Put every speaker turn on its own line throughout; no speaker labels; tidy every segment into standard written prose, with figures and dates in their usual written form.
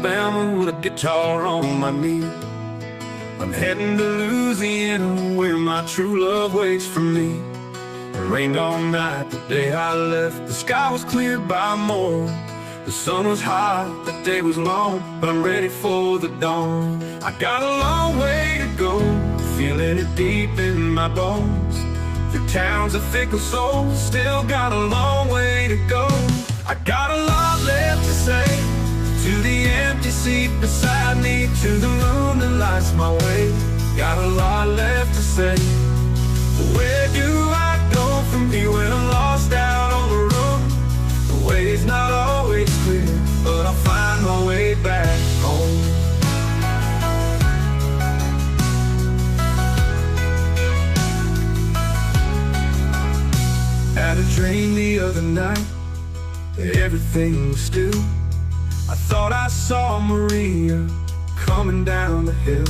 Alabama with a guitar on my knee. I'm heading to Louisiana where my true love waits for me. It rained all night the day I left. The sky was cleared by morn. The sun was hot, the day was long, but I'm ready for the dawn. I got a long way to go, feeling it deep in my bones. Through towns of fickle souls, still got a long way to go. I got a lot left to say, to the empty seat beside me, to the moon that lights my way. Got a lot left to say. Where do I go from here when I'm lost out on the road? The way's not always clear, but I'll find my way back home. Had a dream the other night that everything was still. I thought I saw Maria coming down the hill.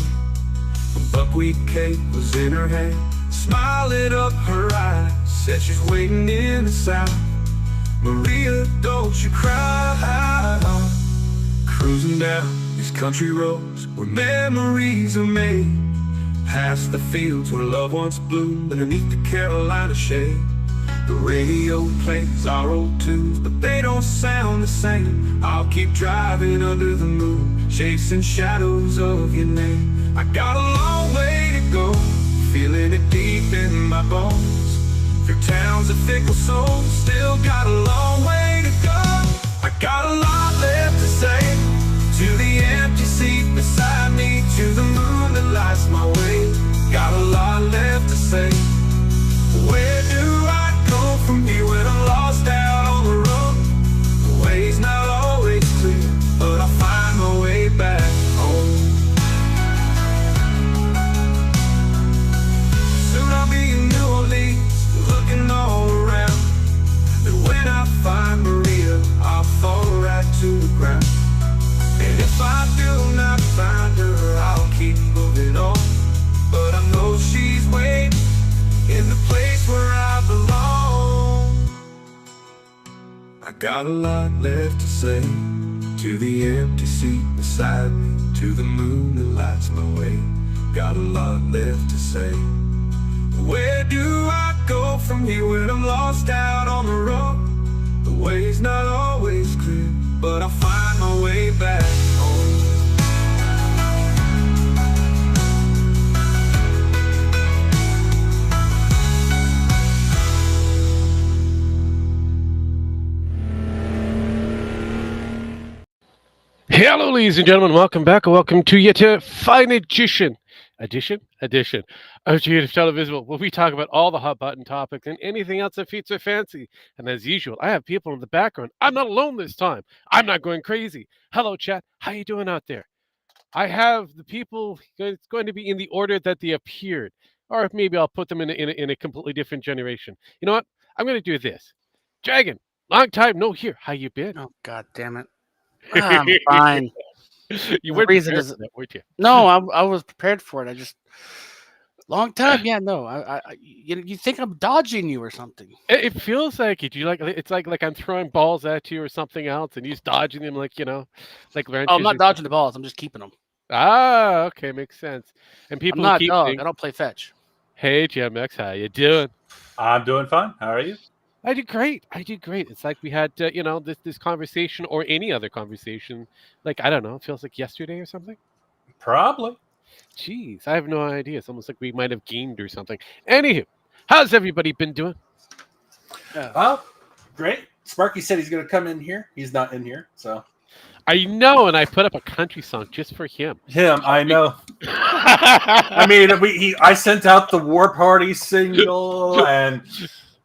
A buckwheat cake was in her hand, smile lit up her eyes, said she's waiting in the south. Maria, don't you cry. Cruising down these country roads where memories are made, past the fields where love once bloomed underneath the Carolina shade. The radio plays our old tunes, but they don't sound the same. I'll keep driving under the moon, chasing shadows of your name. I got a long way to go, feeling it deep in my bones. Through towns of fickle souls, still got a long way to go. I got a lot left to say, to the empty seat beside me, to the moon that lights my way. Got a lot left to say. Where do I go from here when I'm lost out on the road? The way's not always clear, but I'll find my way back home. Soon I'll be in New Orleans, looking all around. And when I find Maria, I'll fall right to the ground. And if I do not find her, I'll keep moving on. But I know she's waiting in the place where I belong. I got a lot left to say, to the empty seat beside me, to the moon that lights my way. Got a lot left to say. Where do I go from here when I'm lost out on the road? The way's not always clear, but I'll find my way back home.
Hello, ladies and gentlemen. Welcome back, and welcome to yet a fine edition of GNF Televisable, where we talk about all the hot button topics and anything else that fits our fancy. And as usual, I have people in the background. I'm not alone this time. I'm not going crazy. Hello, chat. How you doing out there? I have the people. It's going to be in the order that they appeared, or maybe I'll put them in a completely different generation. You know what? I'm going to do this. Dragon, long time no here. How you been?
Oh, God damn it. I'm fine.
You weren't
reason
prepared
is-
for that, weren't you?
No, I was prepared for it. Long time. Yeah, no. You think I'm dodging you or something?
It feels like it. It's like I'm throwing balls at you or something else, and you're dodging them like like wrenches.
Oh, I'm not dodging the balls. I'm just keeping them.
Ah, okay, makes sense. And
I'm
people
not
keep
dog.
saying,
I don't play fetch.
"Hey, GMX, how you doing?"
I'm doing fine. How are you?
I did great. It's like we had this conversation or any other conversation. Like I don't know. It feels like yesterday or something.
Probably.
Jeez, I have no idea. It's almost like we might have gamed or something. Anywho, how's everybody been doing?
Oh, great. Sparky said he's going to come in here. He's not in here, so.
I know, and I put up a country song just for him.
I know. I mean, I sent out the War Party single, and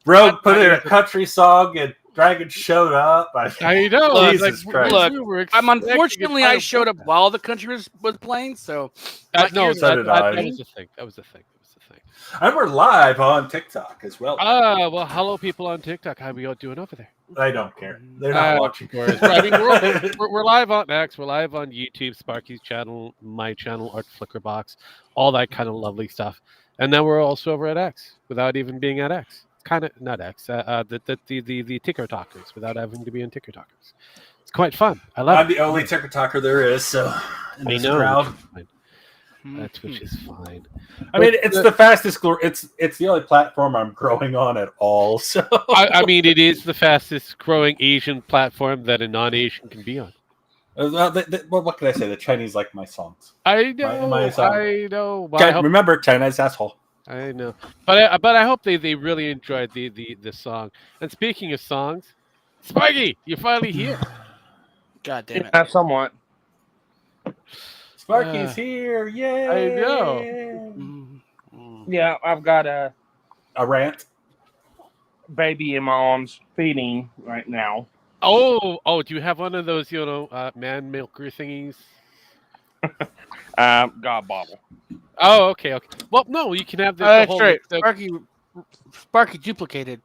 Rogue put in a country song, and Dragon showed up.
I know.
Jesus Christ.
Look, unfortunately, I showed up while the country was playing, so.
That
So did I.
was the thing. That was the thing.
And we're live on TikTok as well.
Well, hello, people on TikTok. How we all doing over there?
I don't care. They're not watching.
Of course. I mean, we're live on X. We're live on YouTube, Sparky's channel, my channel, Art Flickerbox, all that kind of lovely stuff. And then we're also over at X without even being at X. It's kind of not X, the ticker talkers without having to be in ticker talkers. It's quite fun. I love
I'm
it.
the only ticker talker there is, so in
I
this
know.
crowd.
That's which is fine.
I mean, it's the fastest. It's the only platform I'm growing on at all. So
I mean, it is the fastest growing Asian platform that a non-Asian can be on.
well, what can I say? The Chinese like my songs.
I know. I know. Well, I hope,
Remember, China's asshole.
I know. But I hope they really enjoyed the song. And speaking of songs, Sparky, you're finally here.
God damn it.
Yeah, somewhat.
Sparky's here! Yay!
I know.
Yeah, I've got a
A rant.
baby in my arms feeding right now.
Oh! Do you have one of those, man milker thingies?
Got a bottle.
Oh, okay. Well, no, you can have the
That's
whole.
right.
the-
Sparky duplicated.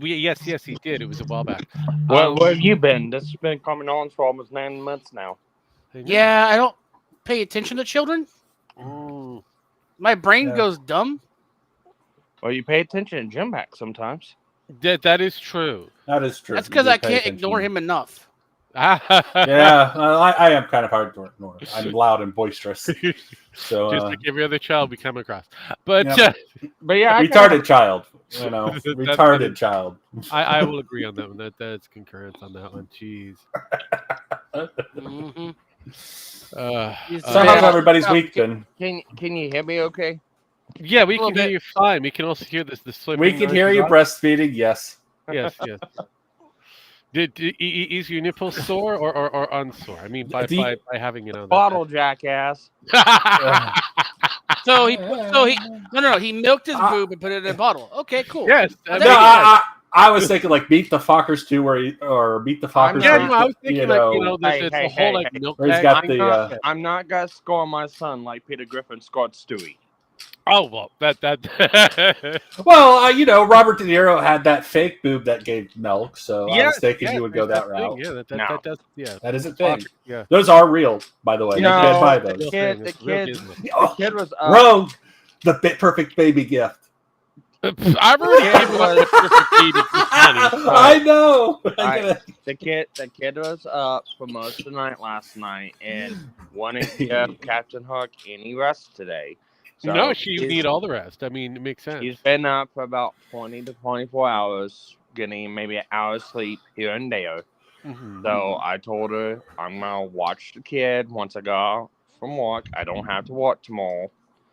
yes, he did. It was a while back.
Where have you been? This has been coming on for almost 9 months now.
I know.
Yeah, I don't pay attention to children.
Mm.
My brain
Yeah.
goes dumb.
Well, you pay attention to Jim back sometimes.
That is true.
That is true.
That's
You
because
do
I
pay
can't
attention.
ignore him enough.
Yeah, I am kind of hard to ignore. I'm loud and boisterous. So
Just like every other child we come across. But
Yeah.
But yeah,
retarded child.
That-
Retarded child.
I will agree on that one. That's concurrence on that one. Jeez.
Mhm.
So how's everybody's week been?
Can you hear me okay?
Yeah, we
little
can hear
bit.
you fine. We can also hear the slipping.
We can hear
noises
you
on-
breastfeeding. Yes.
Yes. Is your nipple sore or unsore? I mean, by having it on.
Bottle jackass.
So he no. He milked his boob and put it in a bottle. Okay, cool.
Yes.
Well,
I
there
mean,
you go.
I was thinking like Beat the Fockers 2 or Beat the Fockers.
yeah,
where
no, I was thinking
Hey,
there's
hey,
a whole
hey, hey.
milk
Where he's
bag.
got
I'm not gonna score my son like Peter Griffin scored Stewie.
Oh well, that.
Well, Robert De Niro had that fake boob that gave milk, so I was thinking you would go
there's
that route.
thing. Yeah, that
No.
does. Yeah,
That is a thing.
yeah.
Those are real, by the way.
No,
you can't buy
the
those.
kid-
It's
the
real
kid-
business.
The kid was
Rogue, the perfect baby gift.
I've already given up the perfect baby gift money.
I know.
the kid was up for most of the night last night and wanted to give Captain Hook any rest today. So
No, she
he's-
need all the rest. I mean, it makes sense.
He's been up for about 20 to 24 hours, getting maybe an hour's sleep here and there.
Mhm.
So I told her I'm gonna watch the kid once I go from work. I don't have to work tomorrow.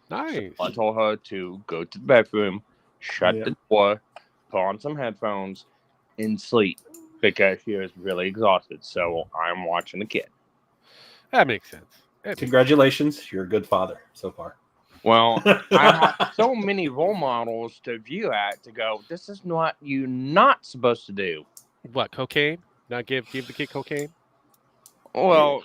Nice.
I told her to go to the bedroom, shut the door, put on some headphones, and sleep because she was really exhausted. So I'm watching the kid.
That makes sense.
Congratulations, you're a good father so far.
Well, I have so many role models to view at to go, this is what you're not supposed to do.
What, cocaine? Not give the kid cocaine?
Well,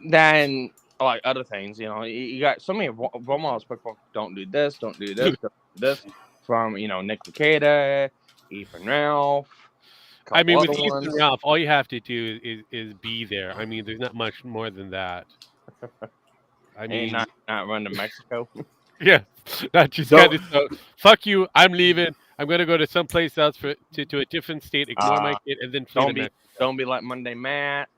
then like other things, you got so many role models. People don't do this, don't do this, don't do this. From Nick Takeda, Ethan Ralph.
I mean, with
other
Ethan
ones.
Ralph, all you have to do is be there. I mean, there's not much more than that. I
And
mean,
not run to Mexico.
yeah, not just
Don't-
kind of fuck you. I'm leaving. I'm gonna go to someplace else to a different state. Ignore my kid and then flee to Mexico.
Don't be like Monday Matt.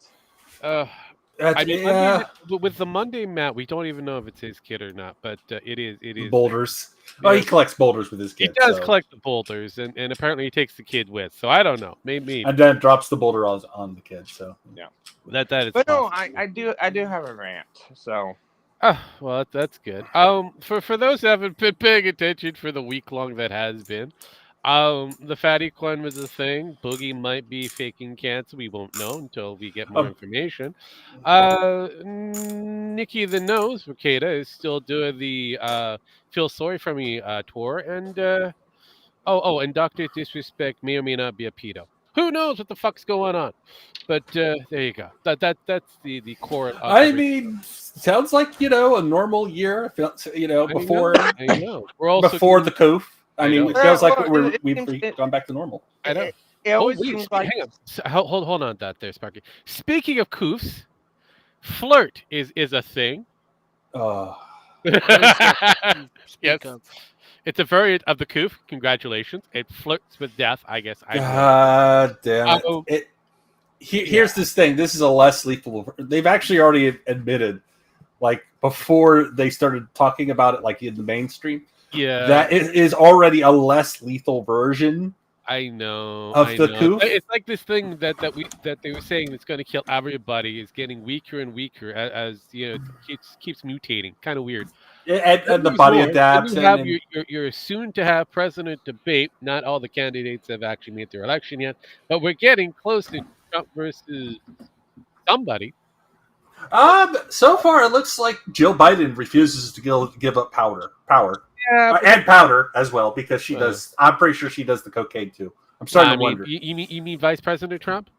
I mean,
yeah.
with the Monday Matt, we don't even know if it's his kid or not, but it is.
Boulders. Oh, he collects boulders with his
He
kid.
does
so.
collect the boulders, and apparently he takes the kid with. So I don't know. Maybe
And then drops the boulder on the kid. So
that is.
But no,
possible.
I do have a rant. So
Well, that's good. For those who haven't been paying attention for the week long that has been, the fatty Quan was a thing. Boogie might be faking cancer. We won't know until we get more information. Nikki the Nose, Ricada, is still doing the Feel Sorry for Me tour, and and Dr. Disrespect may or may not be a pedo. Who knows what the fuck's going on? But there you go. That's the core. Of
I
everything.
mean, sounds like a normal year. Before
I know. We're also
before the coup. I mean,
know.
it feels like
Well,
we've gone back to normal.
I know.
it always
wait,
seems like
hang on. Hold on, that there, Sparky. Speaking of coofs, flirt is a thing.
Speak
Yes.
of.
It's a variant of the coof. Congratulations. It flirts with death, I guess.
God damn it.
Oh,
Here's this thing. This is a less lethal. They've actually already admitted, like, before they started talking about it, like, in the mainstream,
yeah.
that it is already a less lethal version.
I know.
Of the coof?
It's like this thing that they were saying that's going to kill everybody is getting weaker and weaker as it keeps mutating. Kind of weird.
And the body adapts.
You have your soon to have president debate. Not all the candidates have actually made their election yet, but we're getting close to Trump versus somebody.
So far it looks like Jill Biden refuses to give up power.
Yeah,
And powder as well, because she does. I'm pretty sure she does the cocaine too. I'm starting to wonder.
You mean Vice President Trump?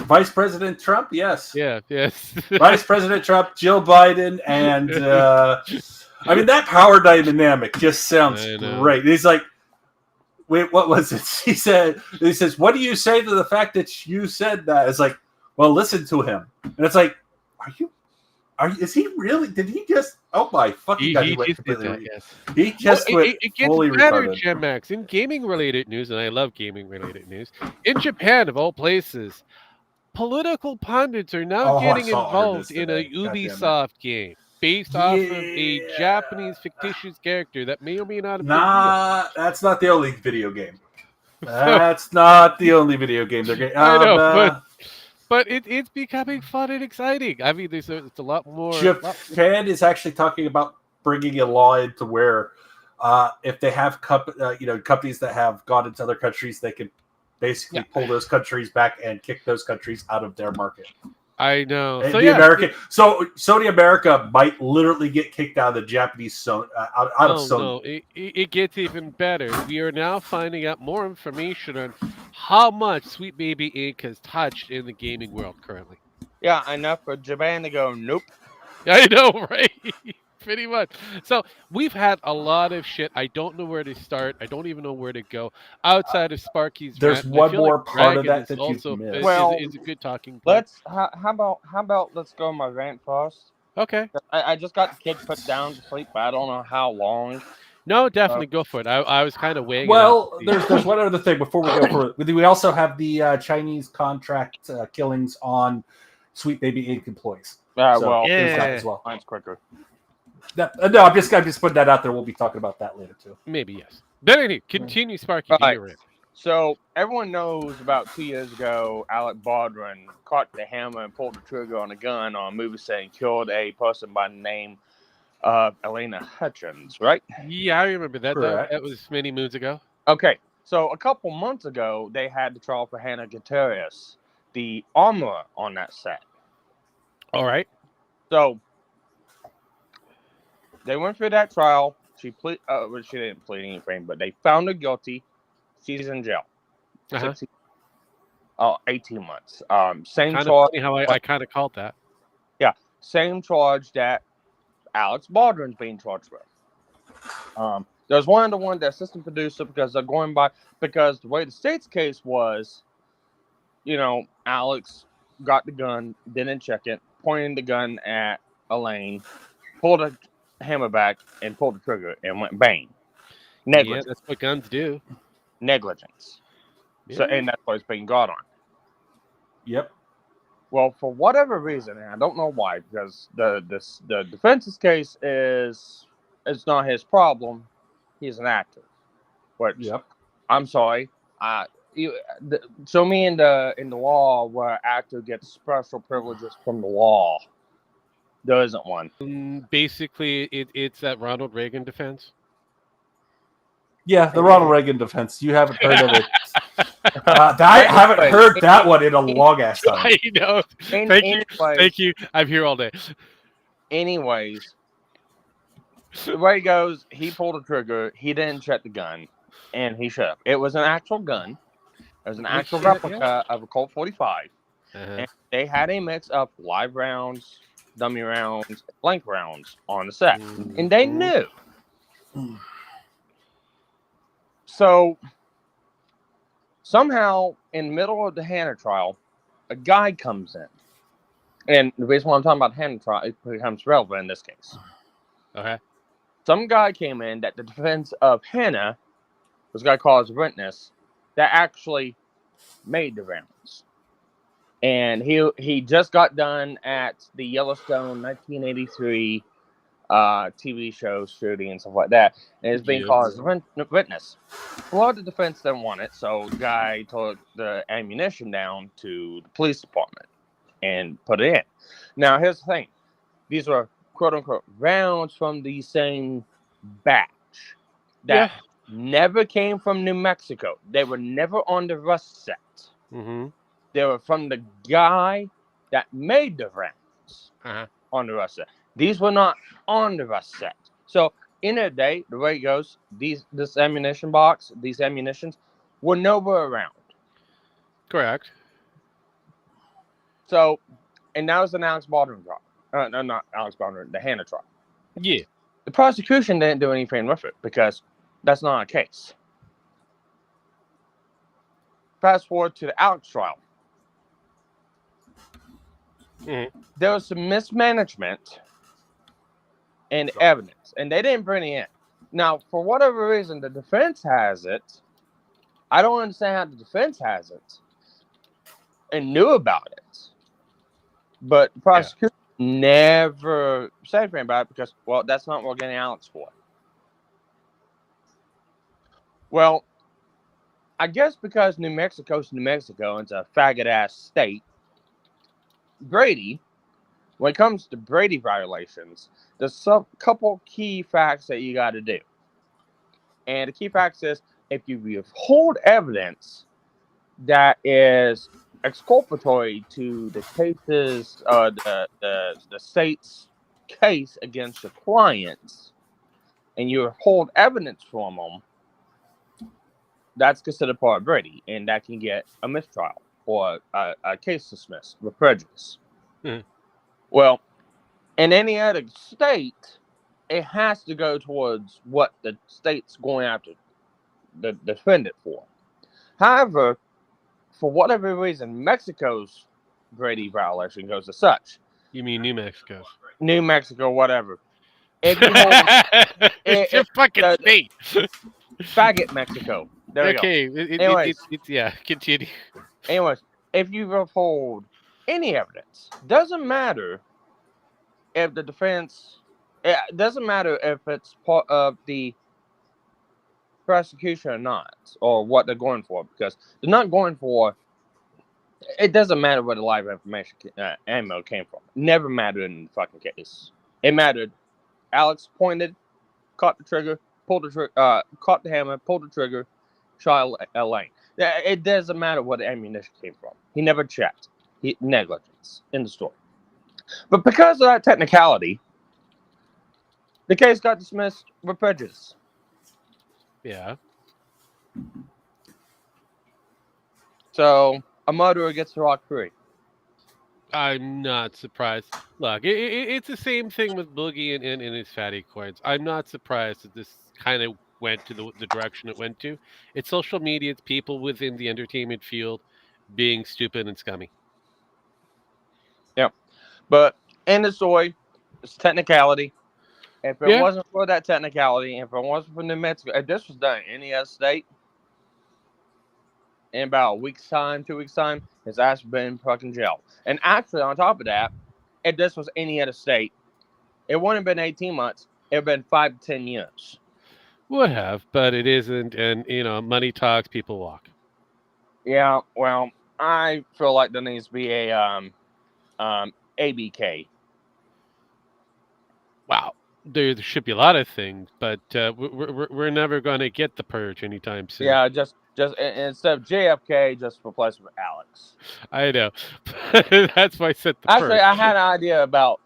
Vice President Trump, yes.
Yeah, yes.
Vice President Trump, Jill Biden, and I mean that power dynamic just sounds great. He's like, wait, what was it? He says, "What do you say to the fact that you said that?" It's like, well, listen to him, and it's like, is he really? Did he just? Oh my fucking god! He just went
it gets
fully
better,
retarded.
Gen Max. In gaming-related news, and I love gaming-related news, in Japan, of all places, political pundits are now getting involved in a Ubisoft game based off of a Japanese fictitious character that may or may not have been real.
That's not the only video game. That's not the only video game they're getting.
I know, but it's becoming fun and exciting. I mean, it's a lot more.
Japan is actually talking about bringing a law into where if they have companies that have gone into other countries, they can basically pull those countries back and kick those countries out of their market.
I know.
So Sony America might literally get kicked out of the Japanese out of Sony.
No, it gets even better. We are now finding out more information on how much Sweet Baby Inc. has touched in the gaming world currently.
Yeah, enough for Japan to go, nope.
I know, right? Pretty much. So we've had a lot of shit. I don't know where to start. I don't even know where to go. Outside of Sparky's
there's
rant,
one more
like
part of
Dragon
that that
also
you've missed.
Well,
is a good talking point.
Let's how about let's go my rant first.
Okay.
I just got the kid put down to sleep, but I don't know how long.
No, definitely go for it. I was kind of weighing.
Well, there's one other thing before we go for it. We also have the Chinese contract killings on Sweet Baby Inc. employees.
There's
that as well.
Mine's quicker.
No, I'm just putting that out there. We'll be talking about that later too.
Maybe yes. But anyway, continue, Sparky.
Right. So everyone knows about 2 years ago, Alec Baldwin caught the hammer and pulled the trigger on a gun on a movie set and killed a person by the name of Elena Hutchins, right?
Yeah, I remember that. That was many moons ago.
Okay, so a couple months ago, they had the trial for Hannah Gutierrez, the armorer on that set.
All right.
So they went through that trial. She didn't plead anything, but they found her guilty. She's in jail. 18 months. Same
kind
charge.
Funny how I kind of called that.
Yeah, same charge that Alex Baldwin's being charged with. There's one the assistant producer because they're going by because the way the state's case was, Alex got the gun, didn't check it, pointed the gun at Elaine, pulled a hammer back and pulled the trigger and went bang. Negligence.
Yeah, that's what guns do.
Negligence. Yeah. So, and that's what it's being got on.
Yep.
Well, for whatever reason, and I don't know why, because the defense's case is it's not his problem. He's an actor. Which, I'm sorry. Show me in the law where an actor gets special privileges from the law. There isn't one.
Basically, it's that Ronald Reagan defense.
Yeah, the Ronald Reagan defense. You haven't heard of it. I haven't heard that one in a long ass time.
I know. Thank you. I'm here all day.
Anyways, the way it goes, he pulled the trigger. He didn't check the gun, and he should have. It was an actual gun. It was an actual replica of a Colt 45. And they had a mix of live rounds, dummy rounds, blank rounds on the set. And they knew. So, somehow, in the middle of the Hannah trial, a guy comes in. And the reason why I'm talking about Hannah trial, it becomes relevant in this case.
Okay.
some guy came in that the defense of Hannah was going to call as a witness that actually made the rounds. And he just got done at the Yellowstone 1983 TV show shooting and stuff like that, and is being called as a witness. Well, the defense didn't want it, so the guy took the ammunition down to the police department and put it in. Now, here's the thing. These were quote-unquote rounds from the same batch that never came from New Mexico. They were never on the rust set.
Mm-hmm.
They were from the guy that made the rounds on the rust set. These were not on the rust set. So, in a day, the way it goes, this ammunition box, these ammunitions, were nowhere around.
Correct.
So, and that was an Alex Baldwin trial. No, not Alex Baldwin, the Hannah trial.
Yeah.
The prosecution didn't do anything with it because that's not a case. Fast forward to the Alex trial. There was some mismanagement and evidence, and they didn't bring it in. Now, for whatever reason, the defense has it. I don't understand how the defense has it and knew about it. But the prosecution never said anything about it because, well, that's not what we're getting Alex for. Well, I guess because New Mexico's New Mexico, it's a faggot-ass state, Brady, when it comes to Brady violations, there's a couple key facts that you got to do. And the key facts is, if you withhold evidence that is exculpatory to the cases, the state's case against your clients, and you withhold evidence from them, that's considered part of Brady, and that can get a mistrial or a case dismissed with prejudice. Well, in any other state, it has to go towards what the state's going after the defendant for. However, for whatever reason, Mexico's Brady violation goes as such.
You mean New Mexico?
New Mexico, whatever. If you hold,
it's your fucking state.
Faggot Mexico. There we go.
Okay. Yeah, continue.
Anyways, if you withhold any evidence, doesn't matter if the defense, it doesn't matter if it's part of the prosecution or not, or what they're going for, because they're not going for, it doesn't matter where the live information ammo came from. It never mattered in the fucking case. It mattered. Alex pointed, caught the trigger, pulled the trigger, caught the hammer, pulled the trigger, shot Elaine. It doesn't matter where the ammunition came from. He never checked. Negligence in the story. But because of that technicality, the case got dismissed with prejudice.
Yeah.
So a murderer gets to rock free.
I'm not surprised. Look, it's the same thing with Boogie and his fatty coins. I'm not surprised that this kind of went to the direction it went to. It's social media. It's people within the entertainment field being stupid and scummy.
Yeah. But in the story, it's technicality. If it wasn't for that technicality, if it wasn't for New Mexico, if this was done in any other state, in about a week's time, 2 weeks' time, his ass would been fucking jail. And actually, on top of that, if this was any other state, it wouldn't have been 18 months. It would have been 5 to 10 years.
Would have, but it isn't. And, money talks, people walk.
Yeah, well, I feel like there needs to be a ABK.
Wow. There should be a lot of things, but we're never going to get the purge anytime soon.
Yeah, just instead of JFK, just replace it with Alex.
I know. That's why I said the
Actually,
purge.
I had an idea about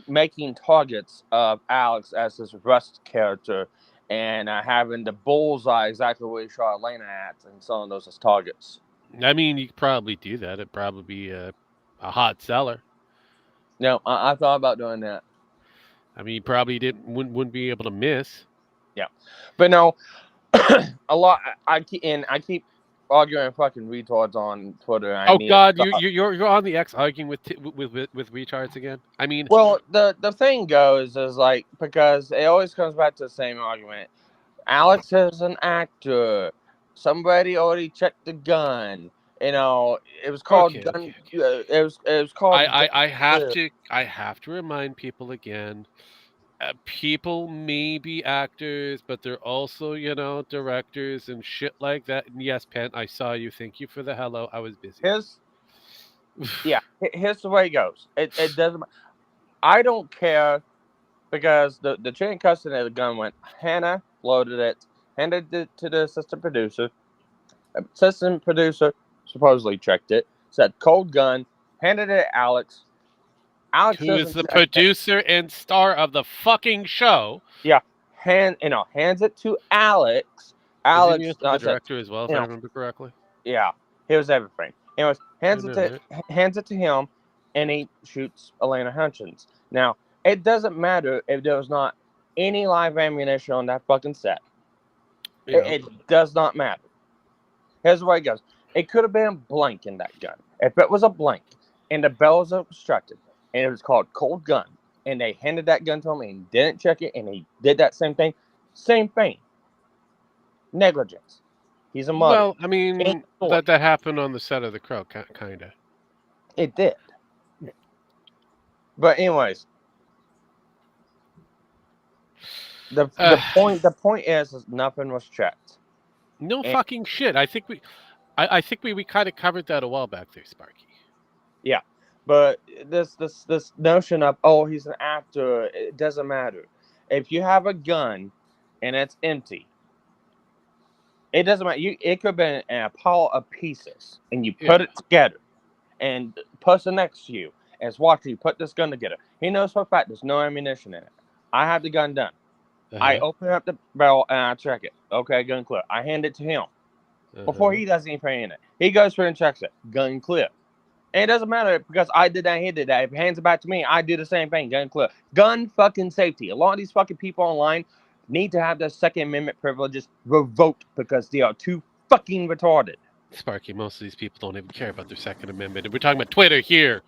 making targets of Alex as his Rust character and having the bullseye exactly where he shot Elena at and selling those as targets.
I mean, you could probably do that. It'd probably be a hot seller.
No, I thought about doing that.
I mean, you probably wouldn't be able to miss.
Yeah, but no, a lot. I keep arguing fucking retards on Twitter. And I
Oh
need to
God,
stop.
you're on the X arguing with retards again. I mean,
Well, the thing goes is like, because it always comes back to the same argument. Alex is an actor. Somebody already checked the gun. You know, it was called
okay,
gun.
okay.
It was called.
I have
Gun.
to remind people again. People may be actors, but they're also, directors and shit like that. And yes, Penn, I saw you. Thank you for the hello. I was busy.
Here's the way it goes. It doesn't. I don't care because the chain of custody of the gun went. Hannah loaded it, handed it to the assistant producer. Assistant producer supposedly checked it. Said cold gun. Handed it to Alex. Alex
Who is
doesn't
the
check it.
producer and star of the fucking show?
Yeah, hands it to Alex.
Isn't he
Alex,
also the director as well, if I remember correctly?
yeah, he was everything. Anyways, hands
I
it
know,
to him, and he shoots Elena Hutchins. Now, it doesn't matter if there was not any live ammunition on that fucking set.
Yeah.
It does not matter. Here's the way it goes. It could have been a blank in that gun. If it was a blank, and the bells are constructed, and it was called cold gun, and they handed that gun to him and he didn't check it, and he did that same thing. Negligence. He's a mother.
Well, I mean, that happened on the set of The Crow, kind of.
It did. But anyways, the point is nothing was checked.
No fucking shit. I think we kind of covered that a while back there, Sparky.
Yeah, but this notion of he's an actor, it doesn't matter. If you have a gun and it's empty, it doesn't matter. It could have been a pile of pieces, and you put it together, and the person next to you is watching you put this gun together. He knows for a fact there's no ammunition in it. I have the gun done. I open up the barrel and I check it. Okay, gun clear. I hand it to him before he does anything in it. He goes through and checks it. Gun clear. And it doesn't matter because I did that, he did that. If he hands it back to me, I do the same thing. Gun clear. Gun fucking safety. A lot of these fucking people online need to have their Second Amendment privileges revoked because they are too fucking retarded.
Sparky, most of these people don't even care about their Second Amendment. And we're talking about Twitter here.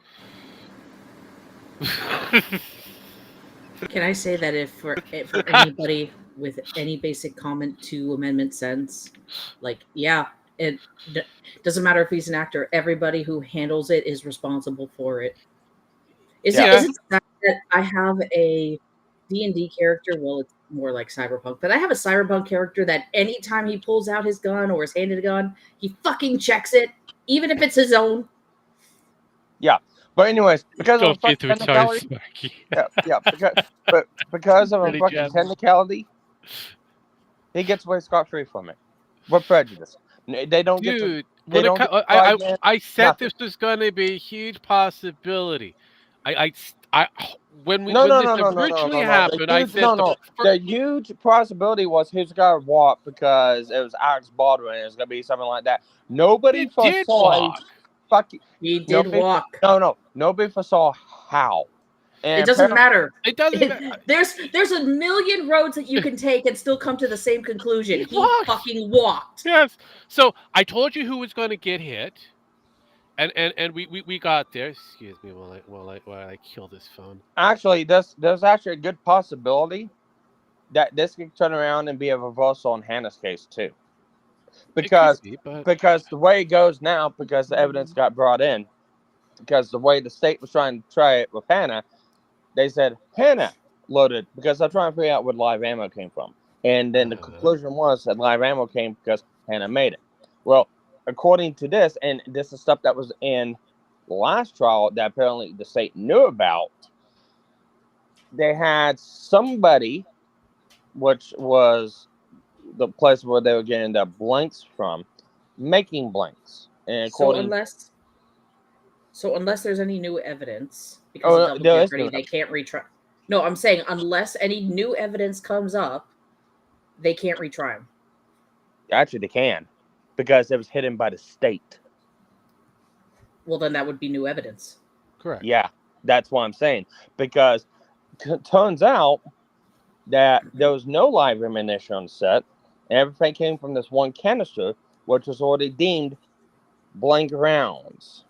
Can I say that if for anybody with any basic comment to amendment sense, like, it doesn't matter if he's an actor, everybody who handles it is responsible for it. Is it sad that I have a D&D character? Well, it's more like Cyberpunk, but I have a Cyberpunk character that anytime he pulls out his gun or is handed a gun, he fucking checks it, even if it's his own.
Yeah. But anyways, because of a fucking
technicality,
because of a fucking technicality, he gets away scot-free from it. What prejudice? They don't get to.
I said this was going to be a huge possibility. When this originally happened, I said
the huge possibility was he was going to walk because it was Alex Baldwin. And it was going to be something like that. Nobody foresaw.
He did walk.
Nobody foresaw how. And
it doesn't matter.
It doesn't matter.
There's a million roads that you can take and still come to the same conclusion. He fucking walked.
Yes. So I told you who was going to get hit, and we got there. Excuse me while I kill this phone.
Actually, there's actually a good possibility that this could turn around and be a reversal in Hannah's case too. Because the way it goes now, because the evidence got brought in, because the way the state was trying to try it with Hannah, they said Hannah loaded because they're trying to figure out where live ammo came from. And then the conclusion was that live ammo came because Hannah made it. Well, according to this, and this is stuff that was in the last trial that apparently the state knew about, they had somebody, which was the place where they were getting the blanks from, making blanks. And
So unless there's any new evidence, because of double jeopardy, they can't retry. No, I'm saying unless any new evidence comes up, they can't retry him.
Actually, they can, because it was hidden by the state.
Well, then that would be new evidence.
Correct.
Yeah, that's what I'm saying. Because it turns out that there was no live ammunition on set. And everything came from this one canister which was already deemed blank rounds.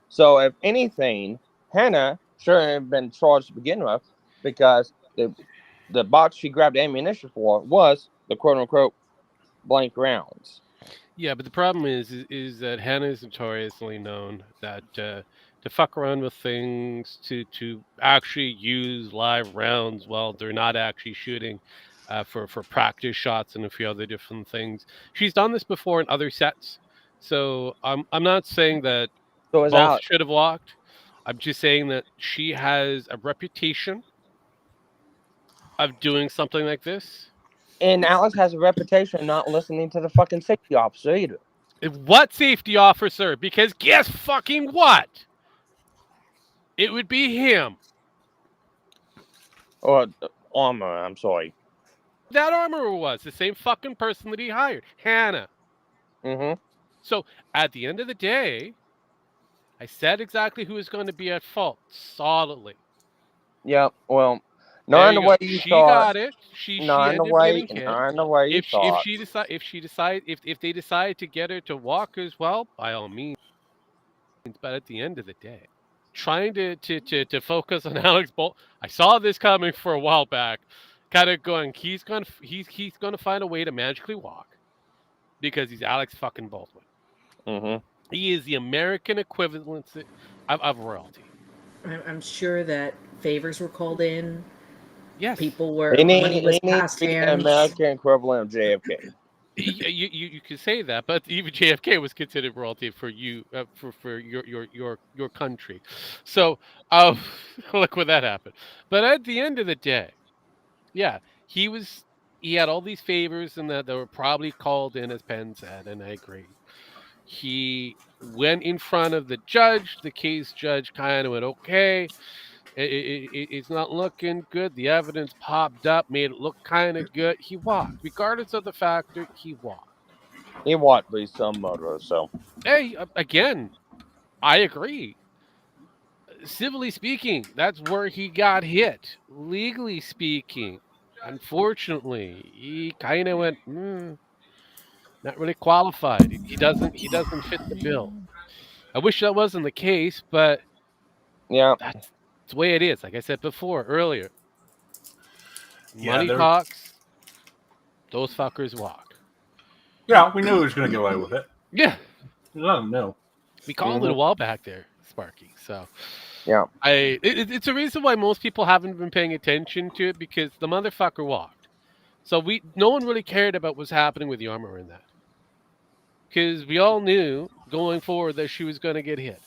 So, if anything, Hannah shouldn't have been charged to begin with, because the box she grabbed ammunition for was the quote unquote blank rounds.
Yeah, but the problem is that Hannah is notoriously known that to fuck around with things, to actually use live rounds while they're not actually shooting, for practice shots and a few other different things. She's done this before in other sets, so I'm not saying that
So, is
both
Alex,
should have walked. I'm just saying that she has a reputation of doing something like this.
and Alex has a reputation of not listening to the fucking safety officer either.
What safety officer? Because guess fucking what? It would be him.
Or armor, I'm sorry.
That armorer was the same fucking person that he hired, Hannah.
Mm-hmm.
So at the end of the day, I said exactly who was going to be at fault solidly.
Yeah, well,
There
not in the
you go.
way you
She
thought.
got it. She
Not in the
ended up
way,
getting hit.
not in the way you thought.
If they decide to get her to walk as well, by all means. But at the end of the day, trying to focus on Alex Bolt, I saw this coming for a while back. Kind of going, he's gonna find a way to magically walk because he's Alex fucking Baldwin.
Mm-hmm.
He is the American equivalent of royalty.
I'm sure that favors were called in.
Yes,
People were
He
money was
needs
passed
to be the
hands.
American equivalent of JFK.
you could say that, but even JFK was considered royalty for you, for your country. So look what that happened. But at the end of the day, yeah, he had all these favors and that were probably called in, as Penn said, and I agree. He went in front of the judge. The case judge kind of went, okay, it's not looking good. The evidence popped up, made it look kind of good. He walked. Regardless of the factor, he walked.
He walked, but he's some motor, so.
Hey, again, I agree. Civilly speaking, that's where he got hit. Legally speaking, unfortunately, he kind of went, not really qualified. He doesn't fit the bill. I wish that wasn't the case, but
Yeah.
that's the way it is. Like I said earlier.
Yeah,
Money talks, those fuckers walk.
Yeah, we knew he was going to get away with it.
Yeah.
No.
We called it a while back there, Sparky. So
Yeah.
It's a reason why most people haven't been paying attention to it, because the motherfucker walked. So no one really cared about what's happening with the armor in that. Because we all knew going forward that she was going to get hit.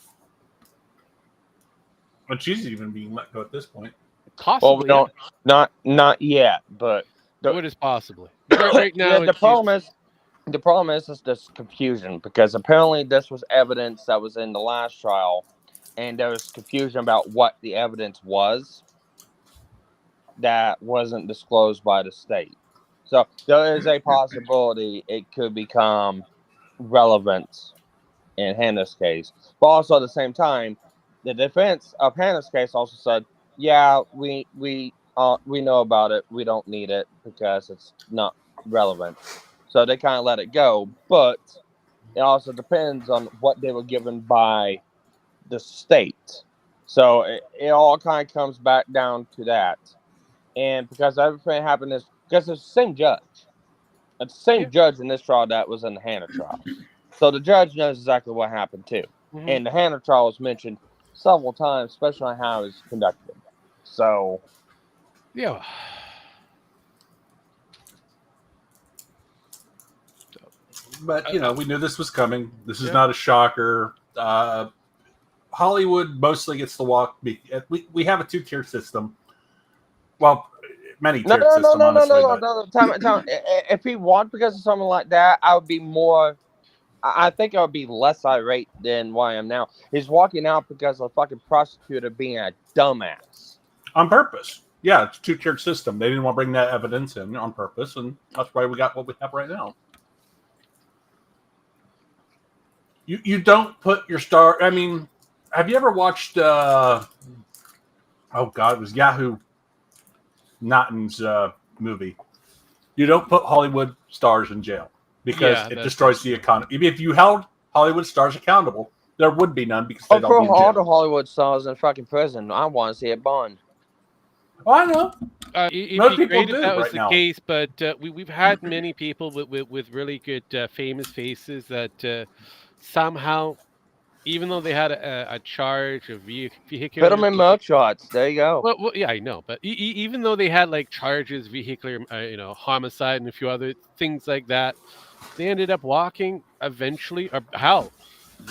But she's even being let go at this point.
Possibly.
Well, we don't, not yet, but
what is possibly right now?
the problem is this confusion, because apparently this was evidence that was in the last trial, and there was confusion about what the evidence was that wasn't disclosed by the state. So there is a possibility it could become relevant in Hannah's case, but also at the same time, the defense of Hannah's case also said, "Yeah, we know about it. We don't need it because it's not relevant." So they kind of let it go, but it also depends on what they were given by the state. So it all kind of comes back down to that, and because everything happened is because it's the same judge. It's the same judge in this trial that was in the Hannah trial. So the judge knows exactly what happened too. Mm-hmm. And the Hannah trial was mentioned several times, especially on how it was conducted. So,
yeah.
But, we knew this was coming. This is not a shocker. Hollywood mostly gets the walk. We have a 2-tier system. Well, many tier system,
No. Time. If he walked because of something like that, I would be more. I think I would be less irate than what I am now. He's walking out because of a fucking prosecutor being a dumbass.
On purpose. Yeah, it's a 2-tier system. They didn't want to bring that evidence in on purpose, and that's why we got what we have right now. You don't put your star. I mean, have you ever watched? Oh God, it was Yahoo Naughton's movie. You don't put Hollywood stars in jail. because it destroys the economy. If you held Hollywood stars accountable, there would be none because they don't
for
be in
all
jail.
the Hollywood stars in fucking prison, I want to see it Bond.
Oh, I know.
It'd
Most
be
people
great if
do
that was
right
the
now.
case, but we've had many people with really good famous faces that somehow, even though they had a charge of vehicular,
Put them in mugshots. There you go.
well, yeah, I know, but even though they had like charges, vehicular, homicide, and a few other things like that, they ended up walking eventually. Or hell,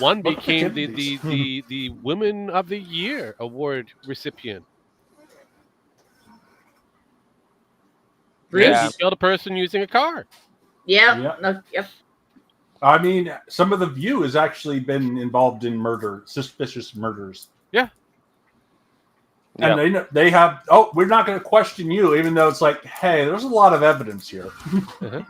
one
Look at the
became
Kennedys.
the Women of the Year award recipient.
Bruce?
Yeah.
He killed a person using a car.
Yeah.
Yeah.
No, yep.
I mean, some of the View has actually been involved in murder, suspicious murders.
Yeah.
And they have. Oh, we're not going to question you, even though it's like, hey, there's a lot of evidence here.
Uh-huh.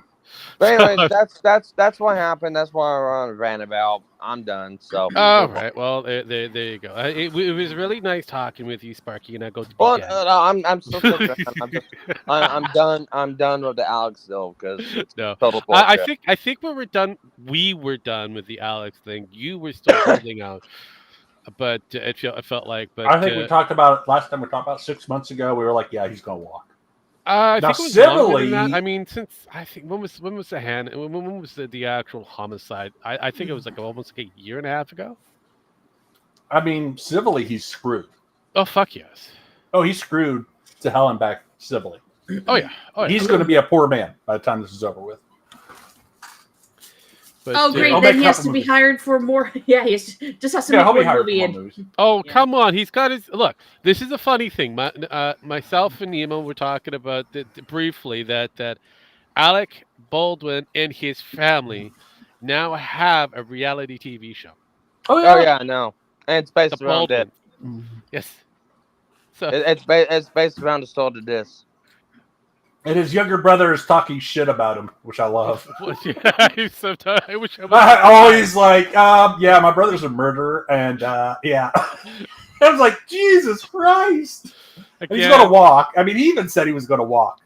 But anyway, that's what happened. That's what I ran about. I'm done. So.
All right. Well, there you go. It was really nice talking with you, Sparky, and I go to
Well,
bed.
I'm still I'm done. I'm done with the Alex though, because
No,
total
I
bullshit.
think when we're done, we were done with the Alex thing. You were still holding out, but it felt like. But
I think we talked about it last time. We talked about 6 months ago. We were like, yeah, he's going to walk.
I
Now,
think it was longer
civilly-
than that. I mean, since I think when was the hand? When was the actual homicide? I think it was like almost like a year and a half ago.
I mean, civilly, he's screwed.
Oh fuck yes.
Oh, he's screwed to hell and back civilly.
Oh yeah. Oh, yeah.
He's going to be a poor man by the time this is over with.
But,
Oh, great.
I'll
Then
make
he has
couple
to be
movies.
hired for more. Yeah, he just has to
Yeah,
make
he'll be
one
hired for
movie.
more
And
movies.
Oh,
Yeah.
come on. He's got his... Look, this is a funny thing. Myself and Nemo were talking about briefly that Alec Baldwin and his family now have a reality TV show.
Oh,
Oh yeah, I know. And it's
The
based around it.
Baldwin. Yes. So,
It's based around the story of this.
And his younger brother is talking shit about him, which I love.
sometimes I wish I was...
Oh, he's like, yeah, my brother's a murderer, and yeah. I was like, Jesus Christ. And he's going to walk. I mean, he even said he was going to walk.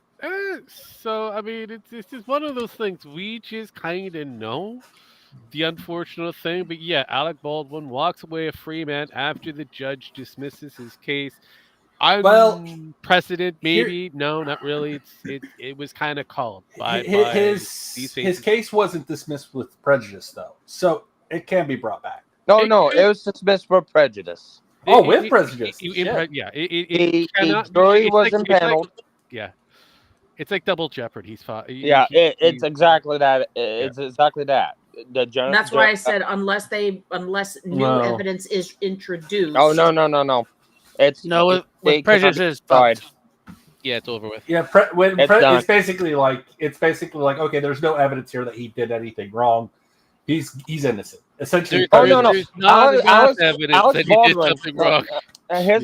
So, I mean, it's just one of those things. We just kind of know the unfortunate thing. But yeah, Alec Baldwin walks away a free man after the judge dismisses his case. Precedent, maybe. No, not really. It was kind of called by
his case wasn't dismissed with prejudice, though. So it can be brought back.
No, it was dismissed for prejudice.
With prejudice.
Yeah.
The jury was impaneled.
Yeah. It's like double jeopardy. He's fought.
It's exactly that. It's exactly that.
that's why I said unless new evidence is introduced.
Oh no. It's
with prejudice is
tried.
Yeah, it's over with.
Yeah, it's basically like okay, there's no evidence here that he did anything wrong. He's innocent. Essentially.
There's not enough evidence that he did something wrong.
Here's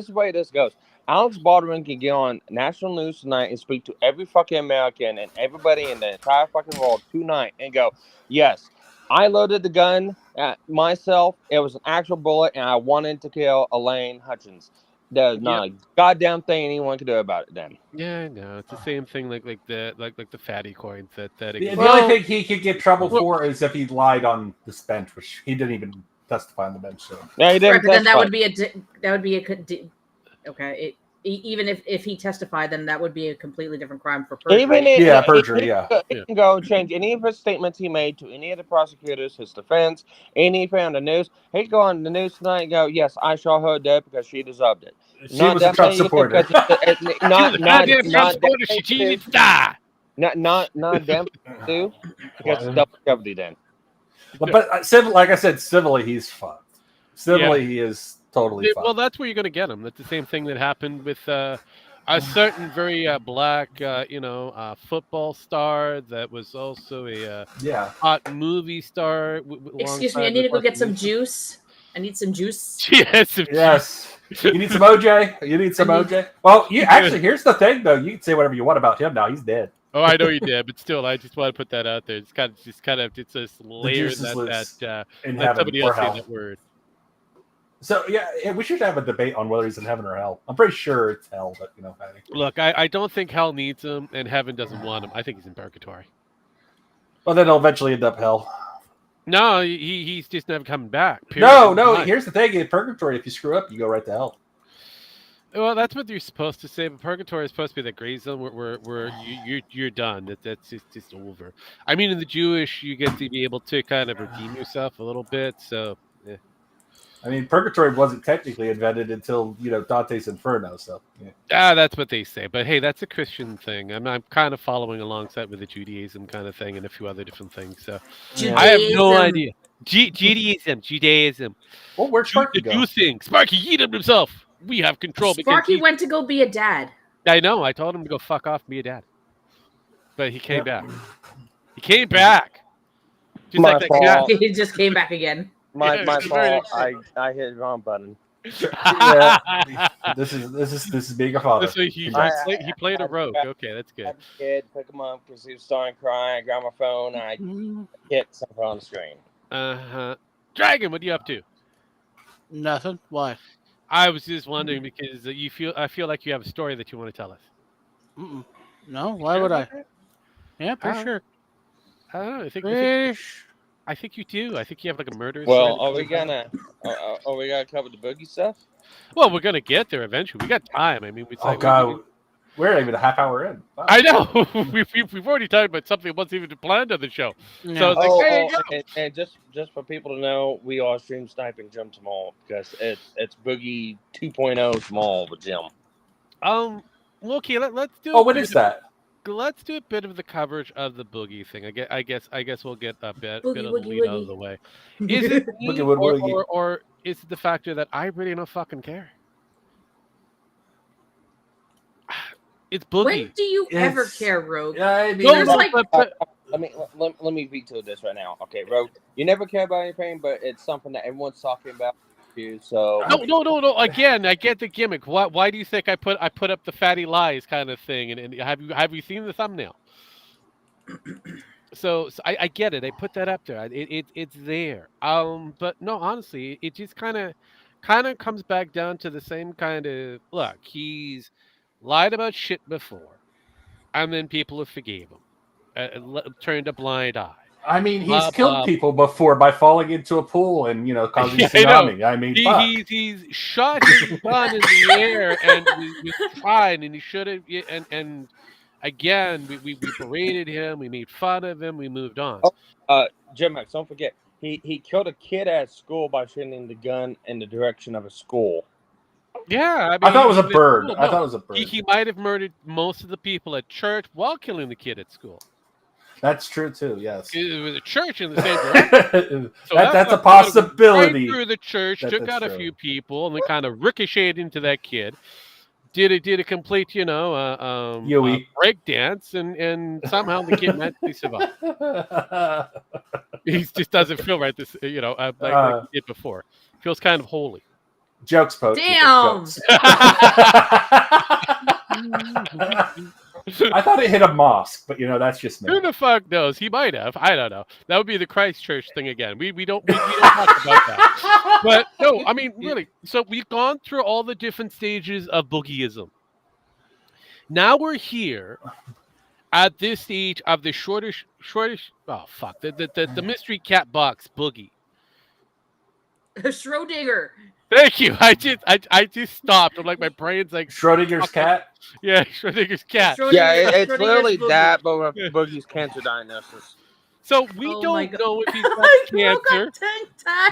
the way this goes. Alex Baldwin can get on national news tonight and speak to every fucking American and everybody in the entire fucking world tonight and go, yes, I loaded the gun myself. It was an actual bullet, and I wanted to kill Elaine Hutchins. There's not a goddamn thing anyone can do about it. Then.
Yeah, I know. It's the same thing, like the fatty coins that.
The only thing he could get trouble for is if he lied on this bench, which he didn't even testify on the bench. So
yeah, he didn't.
Right, but then that would be a okay. Even if he testified, then that would be a completely different crime for perjury.
Perjury.
He can go and change any of his statements he made to any of the prosecutors, his defense, anything on the news. He could go on the news tonight and go, "Yes, I shot her dead because she deserved it."
She was a Trump supporter.
Not she needed to die.
Not them too. Because double jeopardy then.
But like I said, civilly he's fucked. Civilly he is. Totally fine.
Well, that's where you're going to get him. That's the same thing that happened with a certain very black, football star that was also a hot movie star.
Excuse me, I need to go get some juice. I need some juice.
Yes.
You need some OJ? You need some OJ? Well, here's the thing, though. You can say whatever you want about him now. He's dead.
Oh, I know he did, but still, I just want to put that out there. It's this layer that let somebody else say that word.
So yeah, we should have a debate on whether he's in heaven or hell. I'm pretty sure it's hell, but
Look, I don't think hell needs him, and heaven doesn't want him. I think he's in purgatory.
Well, then he'll eventually end up hell.
No, he's just never coming back. Period.
No. Here's the thing: in purgatory, if you screw up, you go right to hell.
Well, that's what you're supposed to say, but purgatory is supposed to be the gray zone where you're done. That's just over. I mean, in the Jewish, you get to be able to kind of redeem yourself a little bit. So, yeah.
I mean, purgatory wasn't technically invented until Dante's Inferno. So, yeah.
That's what they say. But hey, that's a Christian thing. I'm kind of following alongside with the Judaism kind of thing and a few other different things. So,
Judaism.
I have no idea. Judaism.
Well, where'd Sparky
The
go?
Jew thing. Sparky yeeted himself. We have control.
Sparky went to go be a dad.
I know. I told him to go fuck off and be a dad. But he came back. He came back. Just
My
like that
fault.
cat.
He just came back again.
My
it's
fault.
very
I hit the wrong button.
Yeah. This is being a father.
So he played a rogue. Okay, that's
I
good.
had a kid, pick him up because he was starting crying. I grabbed my phone. I hit something on the screen.
Dragon, what are you up to?
Nothing. Why?
I was just wondering because I feel like you have a story that you want to tell us.
Mm-mm. No. Why would I? Yeah, pretty sure.
I don't know. I think you do. I think you have like a murder.
Well,
story.
are we gonna cover the boogie stuff?
Well, we're gonna get there eventually. We got time. I mean,
We're not even a half hour in. Wow.
I know. we've already talked about something that wasn't even planned on the show.
No.
So it's like, there you go.
And just for people to know, we are stream sniping Jim Small because it's Boogie 2.0 Small with Jim.
Well, okay, let's do.
What is that?
Let's do a bit of the coverage of the boogie thing. I guess we'll get a bit of the
Boogie,
lead out of the way. Is it me,
Boogie.
or is it the factor that I really don't fucking care? It's boogie.
When do you ever care, Rogue?
Yeah, I mean,
There's like-
Let me veto this right now. Okay, Rogue, you never care about anything, but it's something that everyone's talking about. So
No. Again, I get the gimmick. Why do you think I put up the fatty lies kind of thing? And have you seen the thumbnail? So I get it. I put that up there. It's there. But no, honestly, it just kind of comes back down to the same kind of look. He's lied about shit before, and then people have forgave him, turned a blind eye.
I mean, he's killed people before by falling into a pool and causing tsunami. I mean,
he's shot his gun in the air and was fine, and he should have. And again, we berated him, we made fun of him, we moved on.
Jim Max, don't forget, he killed a kid at school by shooting the gun in the direction of a school.
Yeah,
I thought it was a bird. I thought it was a bird.
He might have murdered most of the people at church while killing the kid at school.
That's true too. Yes,
it was a church in the same direction. So
that's a possibility.
Right through the church, took out a
true.
few people, and then kind of ricocheted into that kid. Did a complete, break dance, and somehow the kid magically survived. He just doesn't feel right. This, like he did before. Feels kind of holy.
Jokes, folks.
Damn.
Jokes. I thought it hit a mosque, but that's just me.
Who the fuck knows? He might have. I don't know. That would be the Christchurch thing again. We don't talk about that. But no, I mean really. So we've gone through all the different stages of boogieism. Now we're here at this stage of the shortish. Oh fuck! The mystery cat box boogie.
Schrodinger.
Thank you. I just stopped. I'm like my brain's like
Schrodinger's cat.
Yeah, Schrodinger's cat.
It's literally that, but with Boogie's cancer diagnosis.
So we don't know if he's got cancer.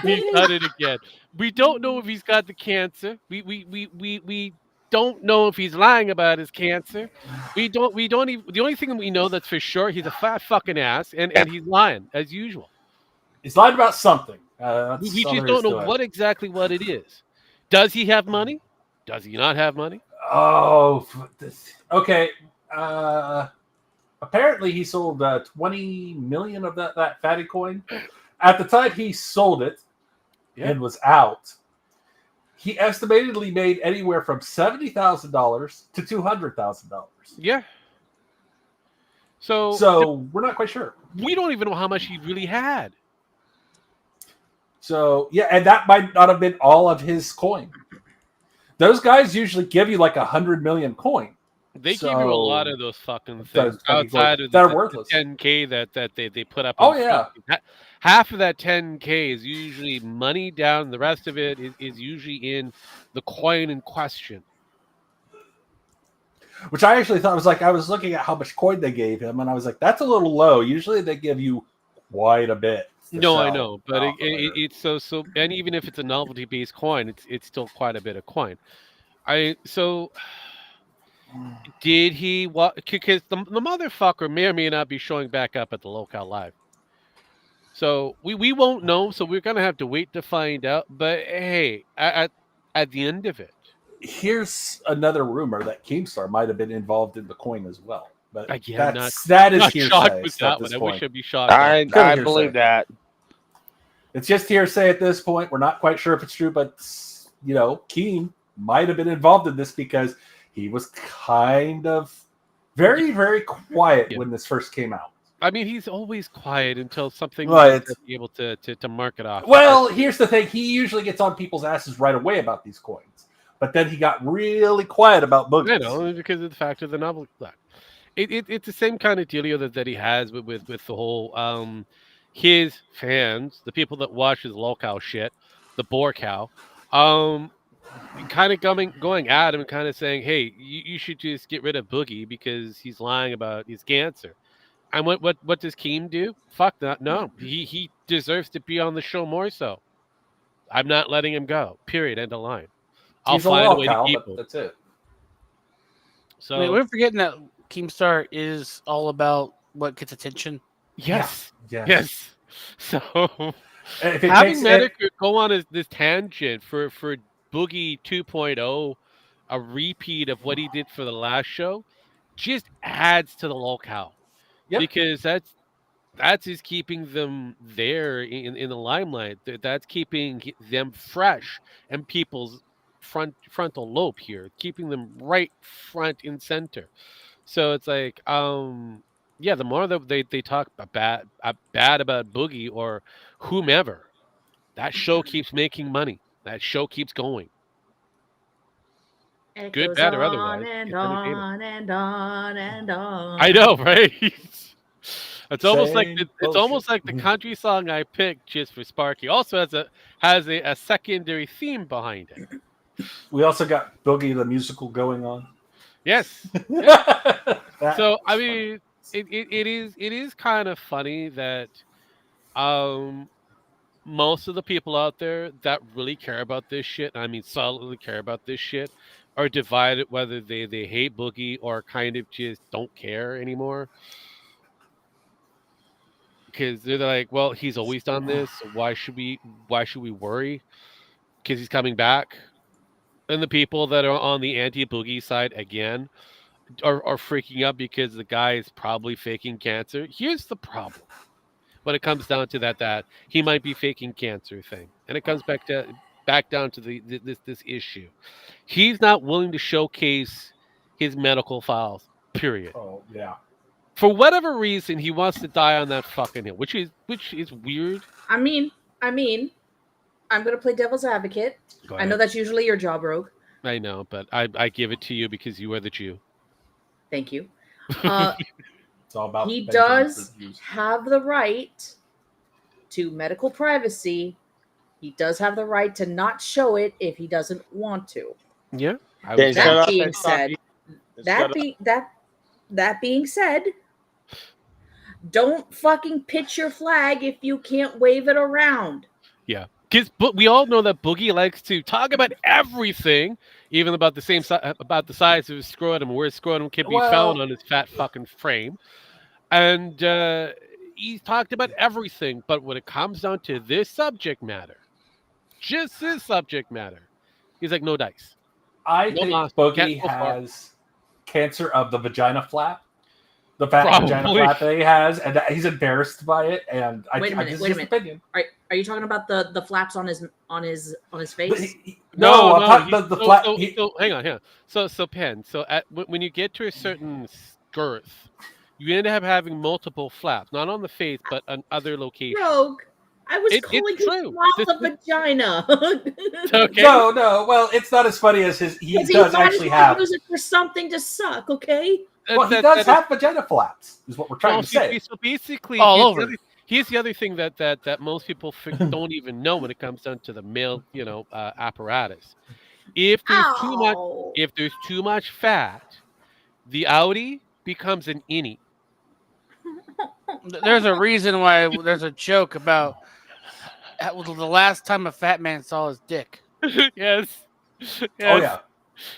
He's done it again. We don't know if he's got the cancer. We don't know if he's lying about his cancer. We don't even. The only thing we know that's for sure, he's a fat fucking ass, and he's lying as usual.
He's lied about something.
We just don't know what it is. Does he have money? Does he not have money?
Oh, okay. Apparently, he sold 20 million of that fatty coin. At the time he sold it and was out, he estimatedly made anywhere from $70,000 to $200,000.
Yeah.
So we're not quite sure.
We don't even know how much he really had.
So, yeah, and that might not have been all of his coin. Those guys usually give you like 100 million coin.
They give you a lot of those fucking
those
things
fucking
outside
coins
of
that are
the
worthless.
10K that they put up.
Oh,
in
yeah.
half of that 10K is usually money down. The rest of it is usually in the coin in question.
Which I actually thought was like, I was looking at how much coin they gave him, and I was like, that's a little low. Usually they give you quite a bit.
No, I know, but it's so, and even if it's a novelty based coin, it's still quite a bit of coin. Did he what? Because the motherfucker may or may not be showing back up at the locale live. So we won't know. So we're gonna have to wait to find out. But hey, at the end of it,
here's another rumor that Keemstar might have been involved in the coin as well. But
again,
that is
not shocked
hearsay
with
at
that
this
one. I
point.
wish I'd be shocked.
I
hearsay.
believe that.
It's just hearsay at this point. We're not quite sure if it's true, but Keem might have been involved in this because he was kind of very, very quiet when this first came out.
I mean, he's always quiet until something to be able to mark it off.
Well, here's the thing. He usually gets on people's asses right away about these coins. But then he got really quiet about boogies.
I know, because of the fact of the novel. It's the same kind of dealio that he has with the whole his fans, the people that watch his locale shit, the boar cow, kind of going at him and kind of saying, hey, you should just get rid of Boogie because he's lying about his cancer. And what does Keem do? Fuck that. No, he deserves to be on the show more so. I'm not letting him go. Period. End of line. I'll find a way to keep him.
That's it.
So we're forgetting that Keemstar is all about what gets attention.
Yes.
Yeah.
Yes. So
having
Metokur go on this tangent for Boogie 2.0, a repeat of what he did for the last show, just adds to the locale. Yep. Because that's just keeping them there in the limelight. That's keeping them fresh and people's frontal lobe here, keeping them right front and center. So it's like, the more that they talk bad about Boogie or whomever, that show keeps making money. That show keeps going.
It
good, bad, or otherwise.
And on and on and on.
I know, right? It's almost like the country song I picked just for Sparky. Also has a secondary theme behind it.
We also got Boogie the musical going on.
Yes. So I mean, it is kind of funny that most of the people out there that really care about this shit, I mean solidly care about this shit, are divided whether they hate Boogie or kind of just don't care anymore. Because they're like, well, he's always done this. So why should we worry? Because he's coming back. And the people that are on the anti-Boogie side again are freaking out because the guy is probably faking cancer. Here's the problem. When it comes down to that he might be faking cancer thing, and it comes back down to this issue. He's not willing to showcase his medical files. Period.
Oh yeah.
For whatever reason, he wants to die on that fucking hill, which is weird.
I mean, I'm gonna play devil's advocate. I know that's usually your job, Rogue.
I know, but I give it to you because you are the Jew.
Thank you.
It's all about.
He does have the right to medical privacy. He does have the right to not show it if he doesn't want to.
Yeah.
That being said, don't fucking pitch your flag if you can't wave it around.
Yeah. But we all know that Boogie likes to talk about everything, even about about the size of his scrotum, where his scrotum can be found on his fat fucking frame. And he's talked about everything, but when it comes down to this subject matter, just this subject matter, he's like, no dice.
I think Boogie has cancer of the vagina flap. The fat vagina flap that he has, and he's embarrassed by it. And
wait a minute.
Opinion.
Are you talking about the flaps on his face?
No,
I'm talking about the flap.
Hang on. So Penn. So when you get to a certain girth, you end up having multiple flaps, not on the face, but on other locations.
Rogue, I was
It's
calling his
true.
mouth a vagina.
Okay.
No. Well, it's not as funny as he
Because he
does
might as
actually
well
have.
use it for something to suck, okay?
Well, he does have vagina flaps, is what we're trying to say.
So basically,
All over.
Here's the other thing that most people don't even know when it comes down to the male, apparatus. If there's too much fat, the outie becomes an innie.
There's a reason why there's a joke about that was the last time a fat man saw his dick.
Yes.
Oh yeah.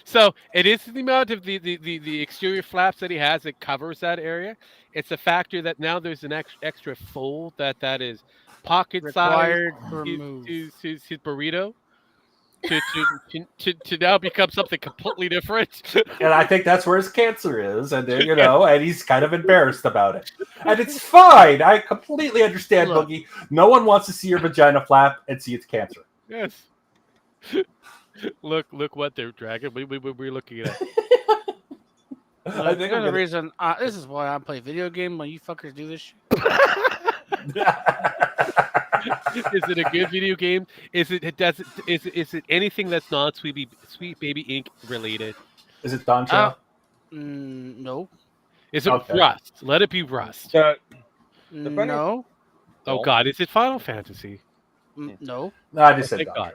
So it is the amount of the exterior flaps that he has that covers that area. It's a factor that now there's an extra fold that is pocket size
Required to remove.
his burrito to now become something completely different.
And I think that's where his cancer is, and and he's kind of embarrassed about it. And it's fine. I completely understand,
Look.
Boogie. No one wants to see your vagina flap and see it's cancer.
Yes. Look what they're dragging. We're looking at.
I think
There's a reason. This is why I play video game when you fuckers do this shit.
Is it a good video game? Is it anything that's not Sweet Baby Inc. related?
Is it Doncho?
No.
Is it
Okay.
Rust? Let it be Rust.
funny-
No.
Oh God, is it Final Fantasy?
No.
No, I just said
Thank
Doncho.
God.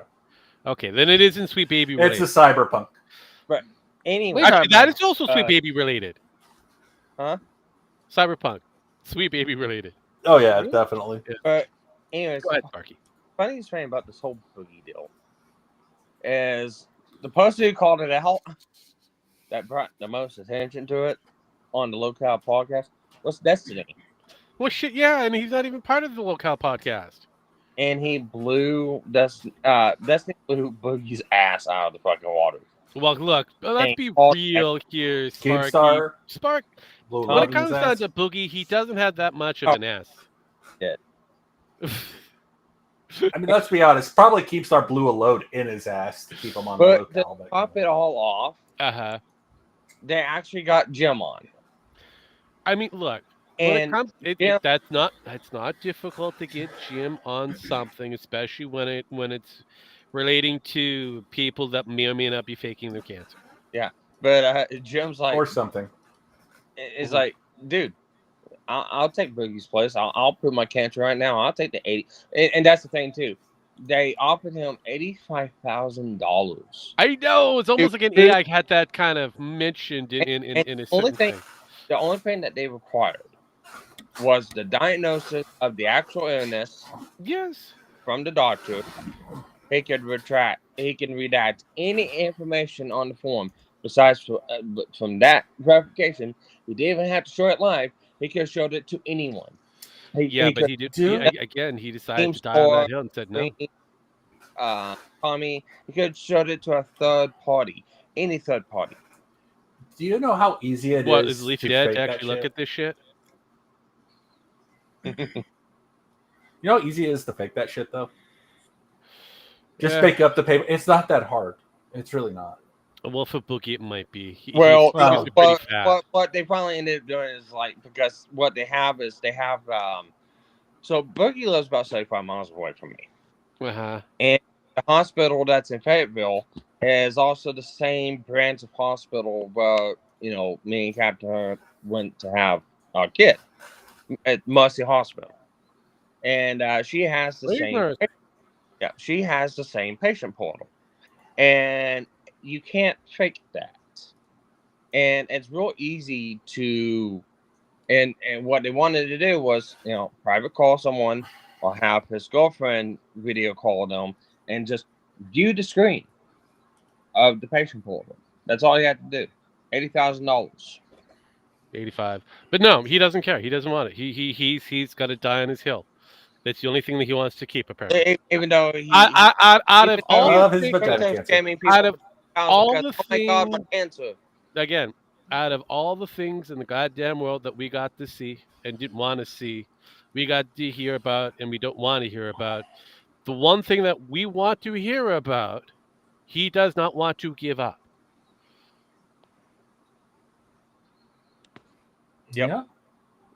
Okay, then it isn't Sweet Baby
It's
related.
a cyberpunk.
Anyway,
Wait,
Actually, that is also Sweet
uh,
Baby related.
huh?
Cyberpunk, Sweet Baby related.
Oh yeah,
Really?
definitely.
But anyways,
Go ahead, Sparky.
funniest thing about this whole Boogie deal is the person who called it out that brought the most attention to it on the Locale podcast was Destiny.
Well, shit, yeah, and he's not even part of the Locale podcast.
And he blew Destiny blew Boogie's ass out of the fucking water.
Well, look, let's
Dang,
be
all-
real here, Sparky.
Keemstar
Spark.
blew
When
love
it
in
comes
his
down
ass.
to Boogie, he doesn't have that much of
Oh.
an ass.
Yeah.
I mean, let's be honest. Probably Keemstar blew a load in his ass to keep him on the
But to
locale.
top it all off, they actually got Jim on.
I mean, look. When it
And
comes,
Jim-
that's not difficult to get Jim on something, especially when it's relating to people that may or may not be faking their cancer.
but Jim's like,
or something.
is like, dude, I'll take Boogie's place. I'll prove my cancer right now. I'll take the 80. And that's the thing too. They offered him $85,000.
I know it's almost like an
Dude.
AI had that kind of mentioned in a
only
certain
thing-
thing.
The only thing that they required was the diagnosis of the actual illness
Yes.
from the doctor. He could redact any information on the form besides from that verification. He didn't even have to show it live. He could have showed it to anyone.
Yeah, but
could
he did.
do
He decided to die on that hill and said no.
Tommy, he could have showed it to a third party, any third party.
Do you know how easy it is?
What is Leafy dead
fake
to
that
actually look
shit?
at this shit?
You know how easy it is to fake that shit, though? Just
Yeah.
fake up the paper. It's not that hard. It's really not.
Well, for Boogie, it might be.
Well,
he's usually pretty fat.
but what they finally ended up doing is like, because what they have is so Boogie lives about 75 miles away from me.
Uh-huh.
The hospital that's in Fayetteville is also the same branch of hospital where, me and Captain went to have our kid at Mercy Hospital. And she has the same. Yeah, she has the same patient portal. And you can't fake that. And it's real easy to, and what they wanted to do was, private call someone or have his girlfriend video call them and just view the screen of the patient portal. That's all you have to do. $80,000.
85. But no, he doesn't care. He doesn't want it. He's got to die on his hill. That's the only thing that he wants to keep, apparently.
Even though
Out of all
love
the
his
things,
vagina cancer.
Out of all the
oh my God, my
things-
cancer.
again, out of all the things in the goddamn world that we got to see and didn't want to see, we got to hear about and we don't want to hear about, the one thing that we want to hear about, he does not want to give up.
Yep.
Yeah.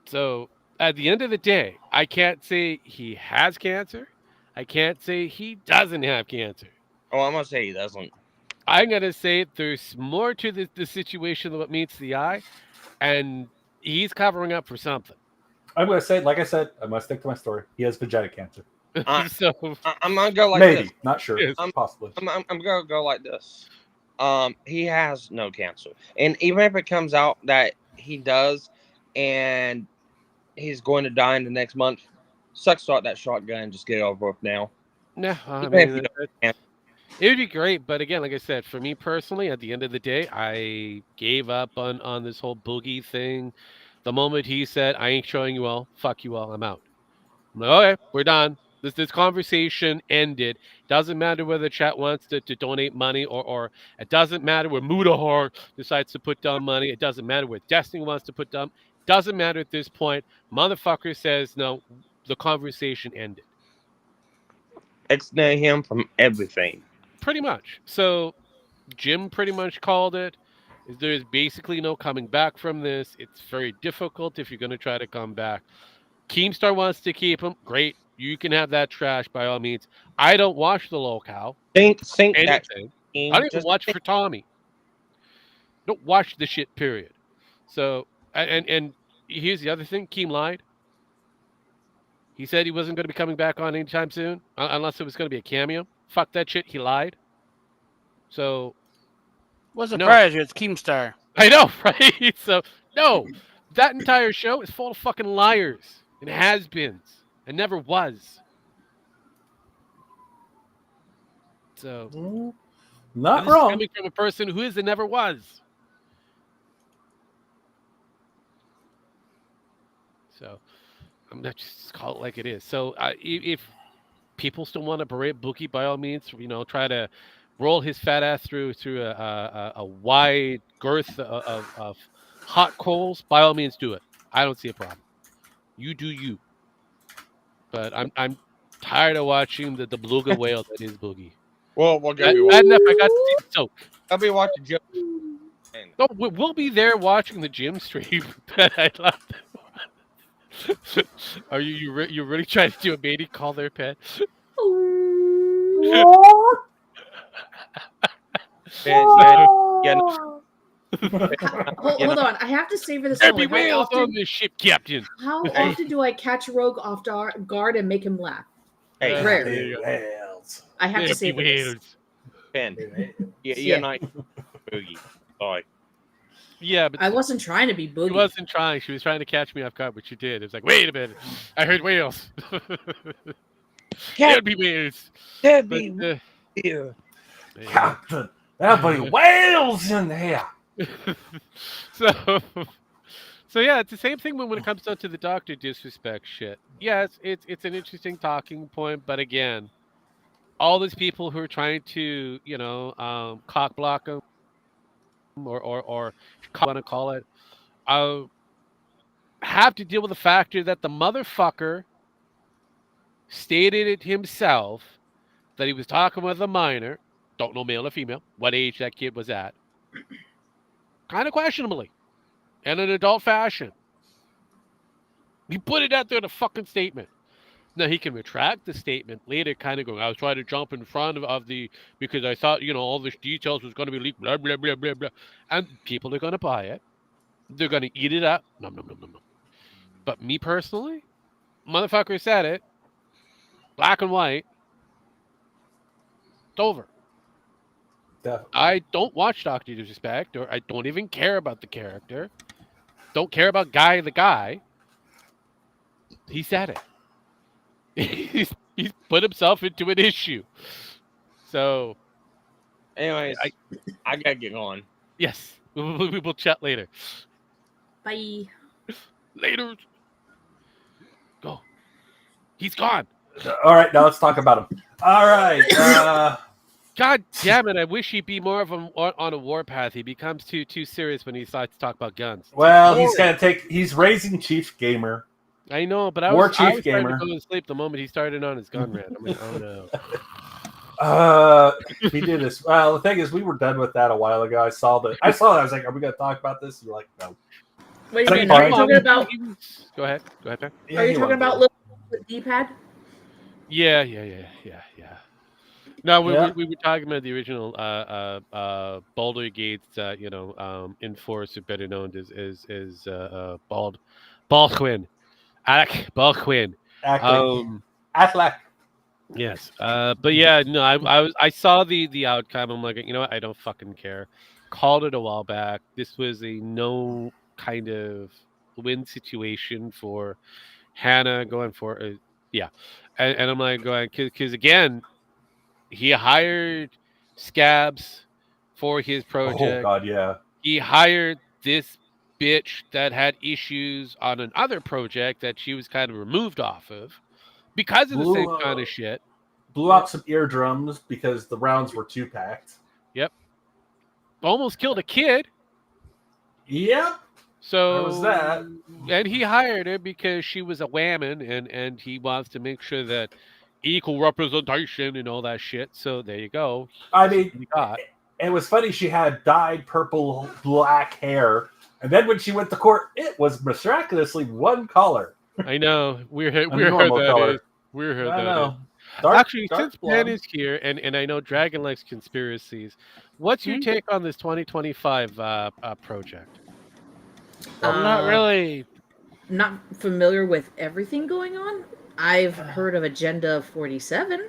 So at the end of the day, I can't say he has cancer. I can't say he doesn't have cancer.
Oh, I'm gonna say he doesn't.
I'm gonna say there's more to the situation than what meets the eye, and he's covering up for something.
I'm going to say, like I said, I must stick to my story. He has vagina cancer.
So
I'm gonna go like
Maybe,
this.
not sure,
Yes.
possibly.
I'm gonna go like this. He has no cancer, and even if it comes out that he does, and he's going to die in the next month, start that shotgun and just get it over with now.
no, I
Even if
mean
you don't-
it would be great, but again, like I said, for me personally, at the end of the day, I gave up on this whole boogie thing. The moment he said, "I ain't showing you all, fuck you all, I'm out." I'm like, okay, we're done. This conversation ended. Doesn't matter whether the chat wants to donate money or it doesn't matter where Mudahar decides to put down money. It doesn't matter where Destiny wants to put down. Doesn't matter at this point. Motherfucker says no. The conversation ended.
Extend him from everything.
Pretty much. So Jim pretty much called it. There's basically no coming back from this. It's very difficult if you're going to try to come back. Keemstar wants to keep him. Great. You can have that trash by all means. I don't watch the locale.
Think that
Anything. I don't even
just
watch for Tommy. Don't watch the shit, period. So, and here's the other thing. Keem lied. He said he wasn't going to be coming back on anytime soon, unless it was going to be a cameo. Fuck that shit. He lied. So,
What
No.
surprise you? It's Keemstar.
I know, right? So, no. That entire show is full of fucking liars and has-beens. It never was. So,
Not
this is
wrong.
coming from a person who is and never was. So, I'm not just call it like it is. So, if people still want to berate Bookie, by all means, try to roll his fat ass through a wide girth of hot coals, by all means, do it. I don't see a problem. You do you. But I'm tired of watching the beluga whale that is Boogie.
we'll
Bad
be
enough I got to see the soak.
I'll be watching Joe.
No, we'll be there watching the gym stream. I love that. Are you really trying to do a baby call their pet?
Yeah,
Hold on. I have to savor this
There
moment.
be whales on this ship, Captain.
How often do I catch a rogue off guard and make him laugh?
Hey,
Rare.
There you go.
Whales.
I have to
There be
savor this.
whales.
Ben,
Yeah.
you're not boogie. Sorry.
Yeah, but
I wasn't trying to be boogie.
she wasn't trying. She was trying to catch me off guard, but she did. It was like, wait a minute. I heard whales. There'd be whales.
That'd
But,
be here.
Captain, there'll be whales in there.
so yeah, it's the same thing when it comes down to the doctor disrespect shit. Yes, it's an interesting talking point, but again, all these people who are trying to cock block him or want to call it, have to deal with the factor that the motherfucker stated it himself that he was talking with a minor. Don't know male or female, what age that kid was at. Kind of questionably. In an adult fashion. He put it out there in a fucking statement. Now, he can retract the statement later, kind of going, I was trying to jump in front of the, because I thought, all this details was going to be leaked, blah, blah, blah, blah, blah. And people are going to buy it. They're going to eat it up. No. But me personally, motherfucker said it. Black and white. It's over.
Definitely.
I don't watch Dr. Disrespect, or I don't even care about the character. Don't care about Guy the guy. He said it. He's put himself into an issue. So,
Anyways, I gotta get going.
yes, we will chat later.
Bye.
Later. Go. He's gone.
All right, now let's talk about him. All right.
God damn it! I wish he'd be more of on a warpath. He becomes too serious when he starts to talk about guns.
Well, he's raising Chief Gamer.
I know, but I
War
was
Chief
starting
Gamer.
to go to sleep the moment he started on his gun rant. I'm like, oh no.
He did this. Well, the thing is, we were done with that a while ago. I saw that. I was like, "Are we going to talk about this?" You're like, "No."
What do you mean?
Fine.
Are you talking about?
Go ahead, Ben.
Yeah,
Are you
he
talking
wanted
about
to.
little D-pad?
Yeah. No,
Yeah.
we were talking about the original Boulder Gates, enforcer, better known as Baldwin, Alec Baldwin.
Acting. Affleck.
Yes. But yeah, no, I saw the outcome. I'm like, you know what? I don't fucking care. Called it a while back. This was a no kind of win situation for Hannah going for yeah, and I'm like going because again he hired Scabs for his
Oh
project.
God, yeah.
He hired this bitch that had issues on another project that she was kind of removed off of because of the same
Blew
kind of shit.
blew out some eardrums because the rounds were too packed.
Yep. Almost killed a kid.
Yep.
So
There was that.
and he hired her because she was a whammon and he wants to make sure that equal representation and all that shit. So there you go.
I
This is
mean,
what we got.
it was funny. She had dyed purple black hair, and then when she went to court, it was miraculously one color.
I know. Weird
normal
that
color.
is. Weird
I
that is.
know. Dark,
Actually,
dark
since Ben
blonde.
is here and I know Dragon likes conspiracies, what's your take on this 2025 project?
I'm not really.
Not familiar with everything going on. I've heard of Agenda 47.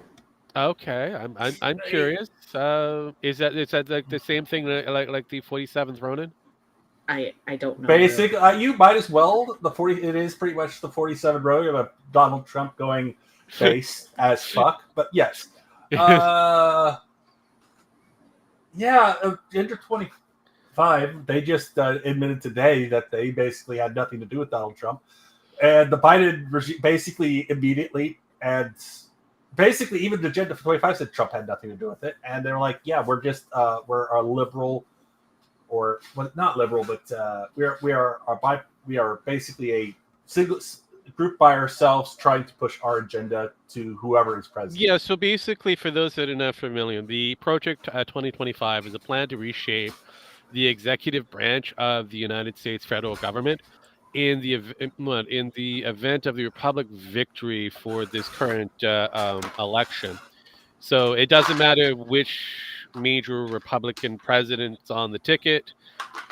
Okay, I'm curious. Is that like the same thing like the 47th Ronin?
I don't know.
Basically, you might as well. It is pretty much the 47 road of a Donald Trump going face as fuck. But yes, yeah, Agenda 25. They just admitted today that they basically had nothing to do with Donald Trump, and the Biden regime basically immediately and basically even the Agenda 25 said Trump had nothing to do with it, and they're like, yeah, we're just we're a liberal. Or well, not liberal, but we are basically a single group by ourselves trying to push our agenda to whoever is president.
Yeah, so basically, for those that are not familiar, the Project 2025 is a plan to reshape the executive branch of the United States federal government in the event of the Republic victory for this current election. So it doesn't matter which major Republican president's on the ticket.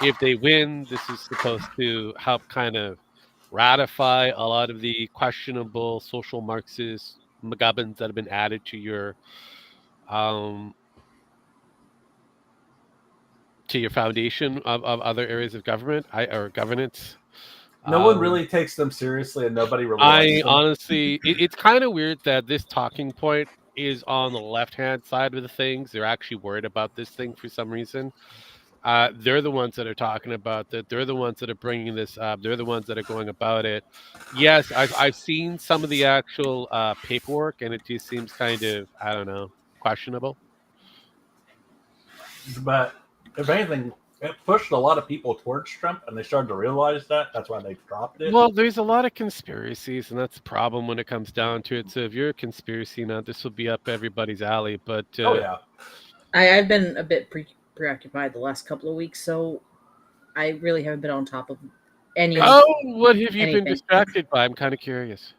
If they win, this is supposed to help kind of ratify a lot of the questionable social Marxist McGubbins that have been added to your foundation of other areas of government or governance.
No one really takes them seriously, and nobody really likes
I
them.
honestly, it's kind of weird that this talking point is on the left-hand side of the things. They're actually worried about this thing for some reason. They're the ones that are talking about that. They're the ones that are bringing this up. They're the ones that are going about it. Yes, I've seen some of the actual paperwork, and it just seems kind of, I don't know, questionable.
But if anything, it pushed a lot of people towards Trump, and they started to realize that. That's why they dropped it.
Well, there's a lot of conspiracies, and that's the problem when it comes down to it. So if you're a conspiracy nut, this will be up everybody's alley. But
oh yeah,
I've been a bit preoccupied the last couple of weeks, so I really haven't been on top of any.
Oh, what have you
anything.
been distracted by? I'm kind of curious.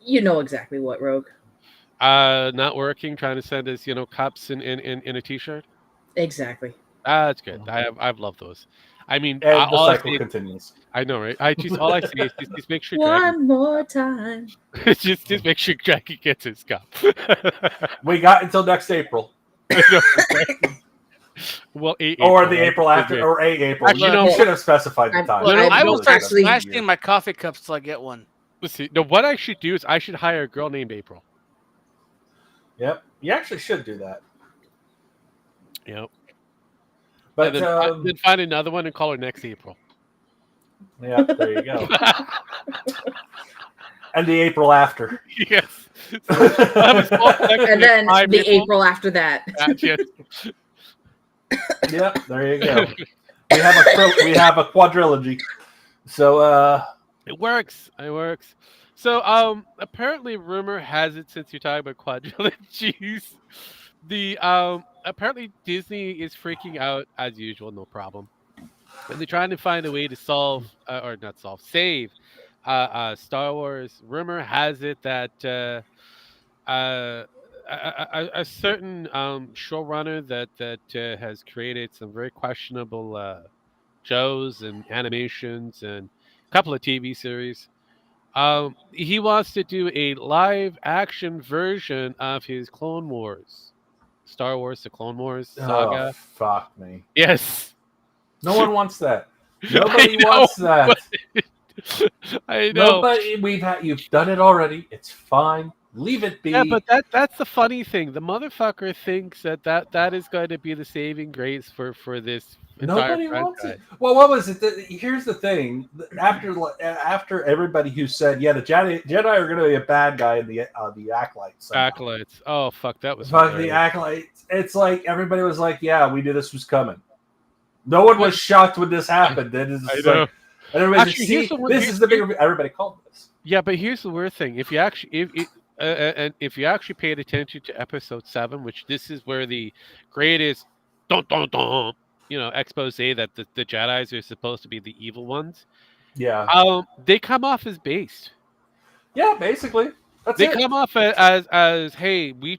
You know exactly what, Rogue.
Not working, trying to send us, cups in a t-shirt.
Exactly.
That's good. I've loved those. I mean,
and the
all I
cycle
say,
continues.
I know, right? All I say is just make sure
One more time.
just make sure Dragon gets his cup.
We got until next April.
I know, right? Well,
or the April after, or April.
Actually,
You should have specified the time.
I will start
actually-
smashing my coffee cups till I get one.
Let's see. No, what I should do is I should hire a girl named April.
Yep, you actually should do that.
Yep.
But
And then find another one and call her next April.
yeah, there you go. And the April after.
Yes.
And then the April after that.
Yes.
Yep, there you go. We have a quadrilogy. So
It works. It works. So apparently rumor has it, since you're talking about quadrilogies, the apparently Disney is freaking out as usual, no problem. and they're trying to find a way to save Star Wars. Rumor has it that a certain showrunner that has created some very questionable shows and animations and a couple of TV series. He wants to do a live action version of his Clone Wars, Star Wars: The Clone Wars
Oh,
saga.
fuck me.
Yes,
No one wants that.
I
Nobody
know,
wants that.
I know.
Nobody. You've done it already. It's fine. Leave it be.
Yeah, but that's the funny thing. The motherfucker thinks that is going to be the saving grace for this entire
Nobody wants it.
franchise.
Well, what was it? Here's the thing. After everybody who said, yeah, the Jedi are going to be a bad guy in the acolytes. somehow.
Acolytes. Oh fuck, that was
Fuck the
hilarious.
acolytes. It's like everybody was like, yeah, we knew this was coming. No one was shocked when this happened. Then it's
I
just
know.
like, and everybody
Actually,
said,
here's
see,
the one-
this is the bigger. Everybody called this.
Yeah, but here's the weird thing. If you actually if you actually paid attention to episode 7, which this is where the greatest expose that the Jedi's are supposed to be the evil ones.
Yeah.
They come off as based.
Yeah, basically. That's
They
it.
come off as hey, we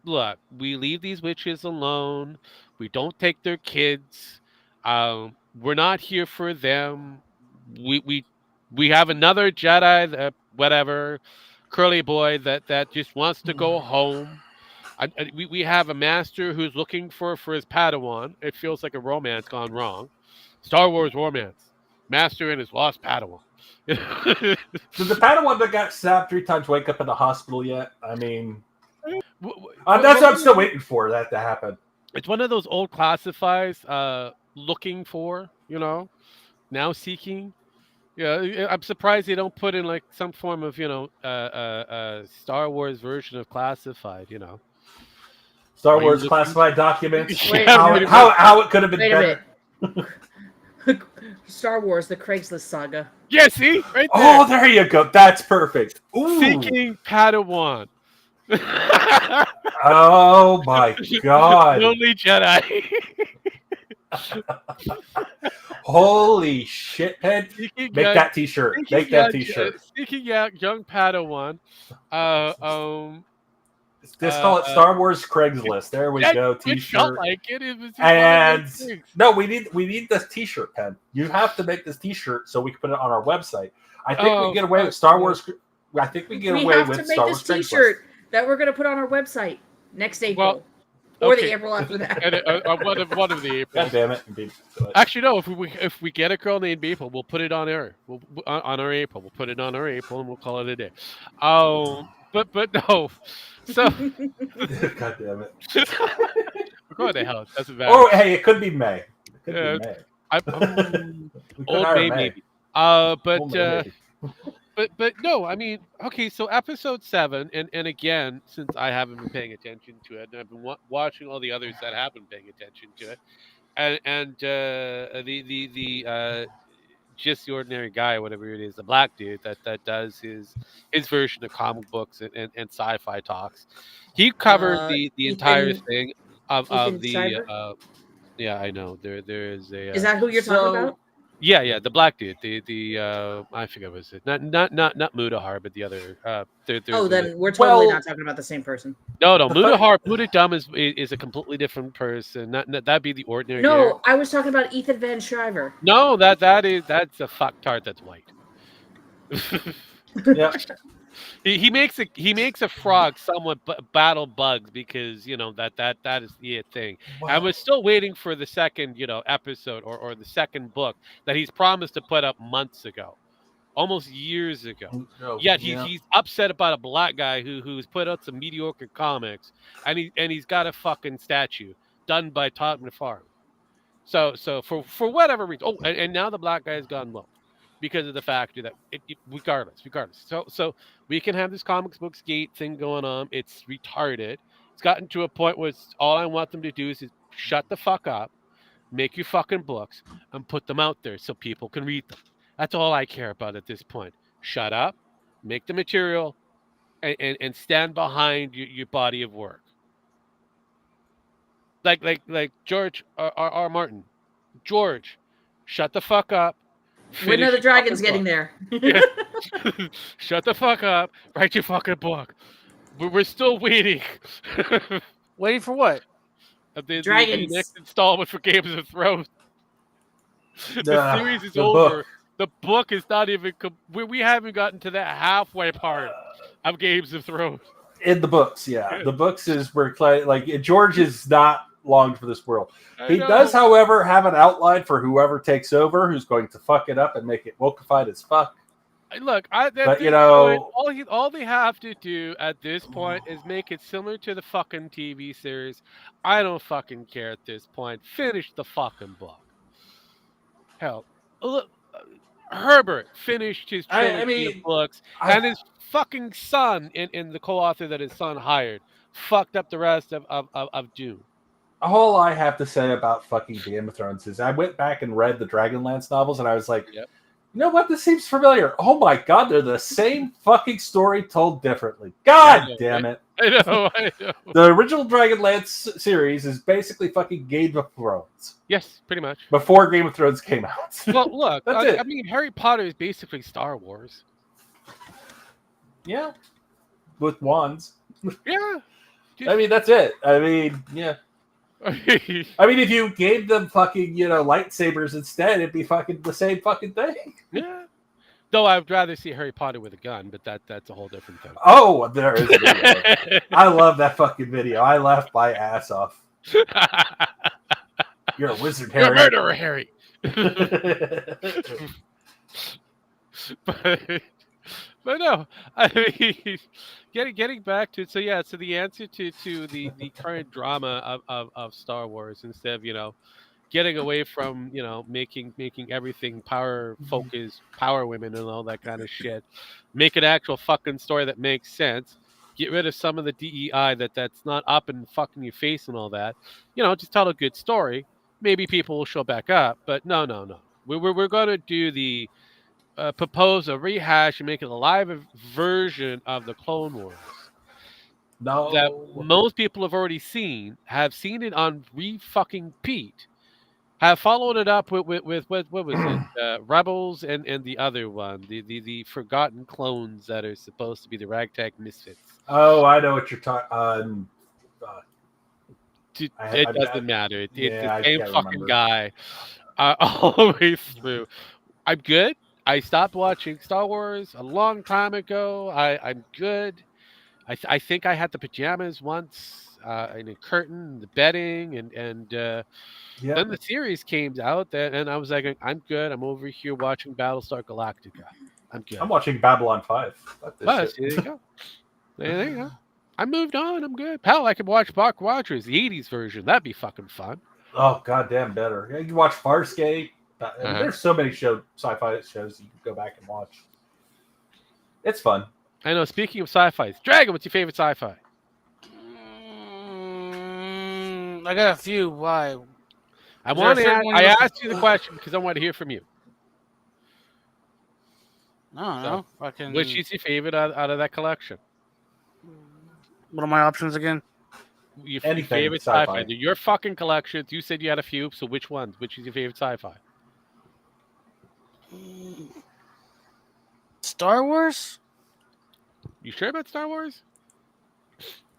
leave these witches alone. We don't take their kids. We're not here for them. We have another Jedi that whatever curly boy that just wants to go home. We have a master who's looking for his Padawan. It feels like a romance gone wrong. Star Wars romance. Master and his lost Padawan.
Did the Padawan that got stabbed 3 times wake up in the hospital yet? I mean, that's what I'm still waiting for that to happen.
It's one of those old classifies looking for, now seeking. Yeah, I'm surprised they don't put in like some form of, Star Wars version of classified,
Star
Are you
Wars
looking-
classified documents.
Wait,
how it could have been
Wait a
better.
minute. Star Wars: The Craigslist Saga.
Yeah, see? Right there.
Oh, there you go. That's perfect. Ooh.
Seeking Padawan.
Oh my god.
Lonely Jedi.
Holy shit, head.
Seeking
Make
young-
that t-shirt.
seeking
Make that
young-
t-shirt.
Seeking out young Padawan.
Just call it Star Wars Craigslist. There we go.
It felt
T-shirt.
like it. It was just
And
one of those things.
no, we need this t-shirt, Pen. You have to make this t-shirt so we can put it on our website. I think we get away with Star Wars. I think we get
We
away
have
with
to make
Star
this
Wars
T-shirt that we're going to put on our website next April,
Well,
or
okay.
the April after that.
And one of the
God
Aprils.
damn it!
Actually, no. If we get a girl named April, we'll put it on her. On our April. We'll put it on our April, and we'll call it a day. But no. So
God damn it!
we're going to hell. It doesn't matter.
Oh, hey, it could be May. It could
Yeah.
be May. We could
Old
hire
May,
May.
maybe.
Old May, maybe.
But no. I mean, okay. So episode 7, and again, since I haven't been paying attention to it, and I've been watching all the others that have been paying attention to it, and the just the ordinary guy, whatever it is, the black dude that does his version of comic books and sci-fi talks. He covered the entire
Ethan-
thing of
Ethan
the
Schreiber?
yeah, I know there is a
Is that who you're talking about?
yeah the black dude the I forget what was it not Mudahar but the other
Oh, then we're totally
Well-
not talking about the same person.
no
the
Mudahar Mudadum is a completely different person. Not that'd be the ordinary guy.
No, I was talking about Ethan Van Shriver.
No, that's a fucktard that's white.
Yeah.
He makes a frog somewhat battle bugs because that is the thing. I was still waiting for the second episode or the second book that he's promised to put up months ago, almost years ago. Yet he's upset about a black guy who's put out some mediocre comics and he's got a fucking statue done by Todd McFarlane. So for whatever reason, and now the black guy has gone low because of the factor that regardless. So we can have this comics books gate thing going on. It's retarded. It's gotten to a point where all I want them to do is shut the fuck up, make your fucking books, and put them out there so people can read them. That's all I care about at this point. Shut up, make the material, and stand behind your body of work. Like George R. Martin. George, shut the fuck up.
When are the
Finish your
dragons
fucking
getting
book.
there?
Shut the fuck up. Write your fucking book. We're still waiting.
Waiting for what?
The
Dragons.
next installment for Games of Thrones. The series is
the
over.
book.
The book is not even. We haven't gotten to that halfway part of Games of Thrones.
In the books, yeah. The books is where like George is not long for this world. He does, however, have an outline for whoever takes over, who's going to fuck it up and make it wokeified as fuck.
Look,
but you know,
all they have to do at this point is make it similar to the fucking TV series. I don't fucking care at this point. Finish the fucking book. Hell, look, Herbert finished his trilogy of books, and his fucking son, in the co-author that his son hired, fucked up the rest of Dune.
All I have to say about fucking Game of Thrones is I went back and read the Dragonlance novels, and I was like,
yep.
You know what? This seems familiar. Oh my god, they're the same fucking story told differently. God damn it.
I know.
The original Dragonlance series is basically fucking Game of Thrones.
Yes, pretty much.
Before Game of Thrones came out.
Well, look,
That's it.
I mean, Harry Potter is basically Star Wars.
Yeah. With wands.
Yeah.
I mean, that's it. I mean, yeah. I mean, if you gave them fucking, lightsabers instead, it'd be fucking the same fucking thing.
Yeah. Though I'd rather see Harry Potter with a gun, but that's a whole different thing.
Oh, there is a video. I love that fucking video. I laughed my ass off. You're a wizard, Harry.
You're a murderer, Harry. But no, I mean, getting back to it. So yeah, so the answer to the current drama of Star Wars, instead of getting away from making everything power focused, power women and all that kind of shit, make an actual fucking story that makes sense. Get rid of some of the DEI that's not up and fucking your face and all that. Just tell a good story. Maybe people will show back up. But no. We're gonna do the propose a rehash and make it a live version of the Clone Wars.
No.
That most people have already have seen it on Pete, have followed it up with what was it? Rebels and the other one, the forgotten clones that are supposed to be the ragtag misfits.
Oh, I know what you're talking.
It doesn't matter. It's the same fucking guy all the way through. I'm good. I stopped watching Star Wars a long time ago. I'm good. I think I had the pajamas once, and a curtain, the bedding, and then the series came out, and I was like, I'm good. I'm over here watching Battlestar Galactica. I'm good.
I'm watching Babylon 5.
There you go. There you go. I moved on. I'm good. Hell, I could watch Buck Rogers, the 80s version. That'd be fucking fun.
Oh, goddamn better. You can watch Farscape. There's so many sci-fi shows you can go back and watch. It's fun.
I know. Speaking of sci-fi, Dragon, what's your favorite sci-fi?
I got a few. Why?
I asked you the question because I want to hear from you.
I don't know.
Which is your favorite out of that collection?
What are my options again?
Your favorite sci-fi. Your fucking collections. You said you had a few, so which ones? Which is your favorite sci-fi?
Star Wars?
You sure about Star Wars?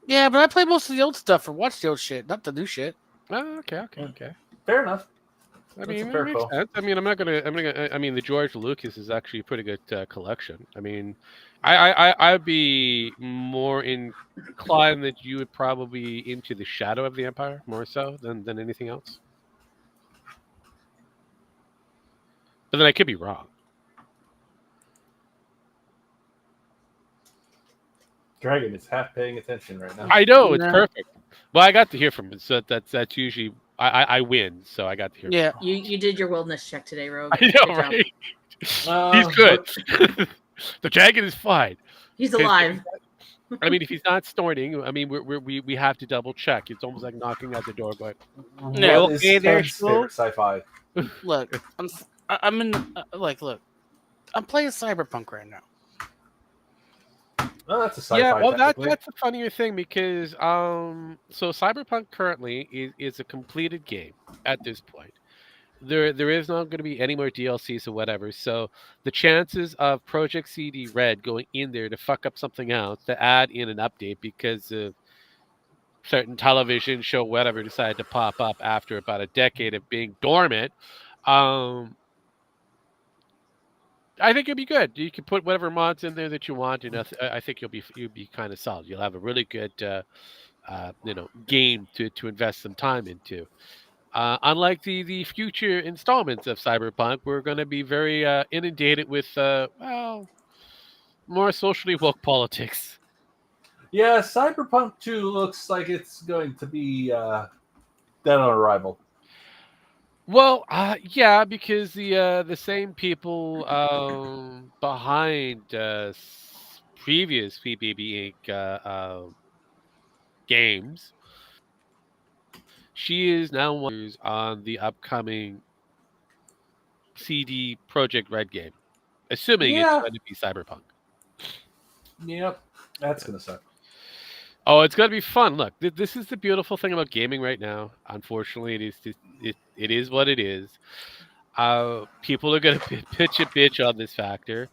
Yeah, but I play most of the old stuff or watch the old shit, not the new shit.
Oh, okay.
Fair enough.
I mean, it makes sense. I mean, I mean, the George Lucas is actually a pretty good collection. I mean, I'd be more inclined that you would probably be into the Shadow of the Empire more so than anything else. But then I could be wrong.
Dragon is half paying attention right now.
I know, it's perfect. Well, I got to hear from him, so that's usually I win, so I got to hear.
Yeah,
from him.
You did your wellness check today, Rogue.
I know, right? He's good. The dragon is fine.
He's alive.
I mean, if he's not snorting, I mean, we have to double check. It's almost like knocking at the door, but
no.
Okay, there's sci-fi.
Look, I'm in. Look, I'm playing Cyberpunk right now.
Oh, that's a sci-fi.
Yeah, well, that's a funnier thing because so Cyberpunk currently is a completed game at this point. there is not going to be any more DLCs or whatever. So the chances of Project CD Red going in there to fuck up something else to add in an update because of certain television show whatever decided to pop up after about a decade of being dormant, um, I think it'd be good. You can put whatever mods in there that you want, and I think you'll be kind of solid. You'll have a really good game to invest some time into. Unlike the future installments of Cyberpunk, we're going to be very inundated with more socially woke politics.
Yeah, Cyberpunk 2 looks like it's going to be dead on arrival.
Well, yeah, because the same people behind previous PBB Inc. Games, she is now on the upcoming CD Projekt Red game, assuming it's
Yeah.
going to be Cyberpunk.
Yep. That's going to suck.
Oh, it's going to be fun. Look, this is the beautiful thing about gaming right now. Unfortunately, it is what it is. People are going to pitch a bitch on this factor.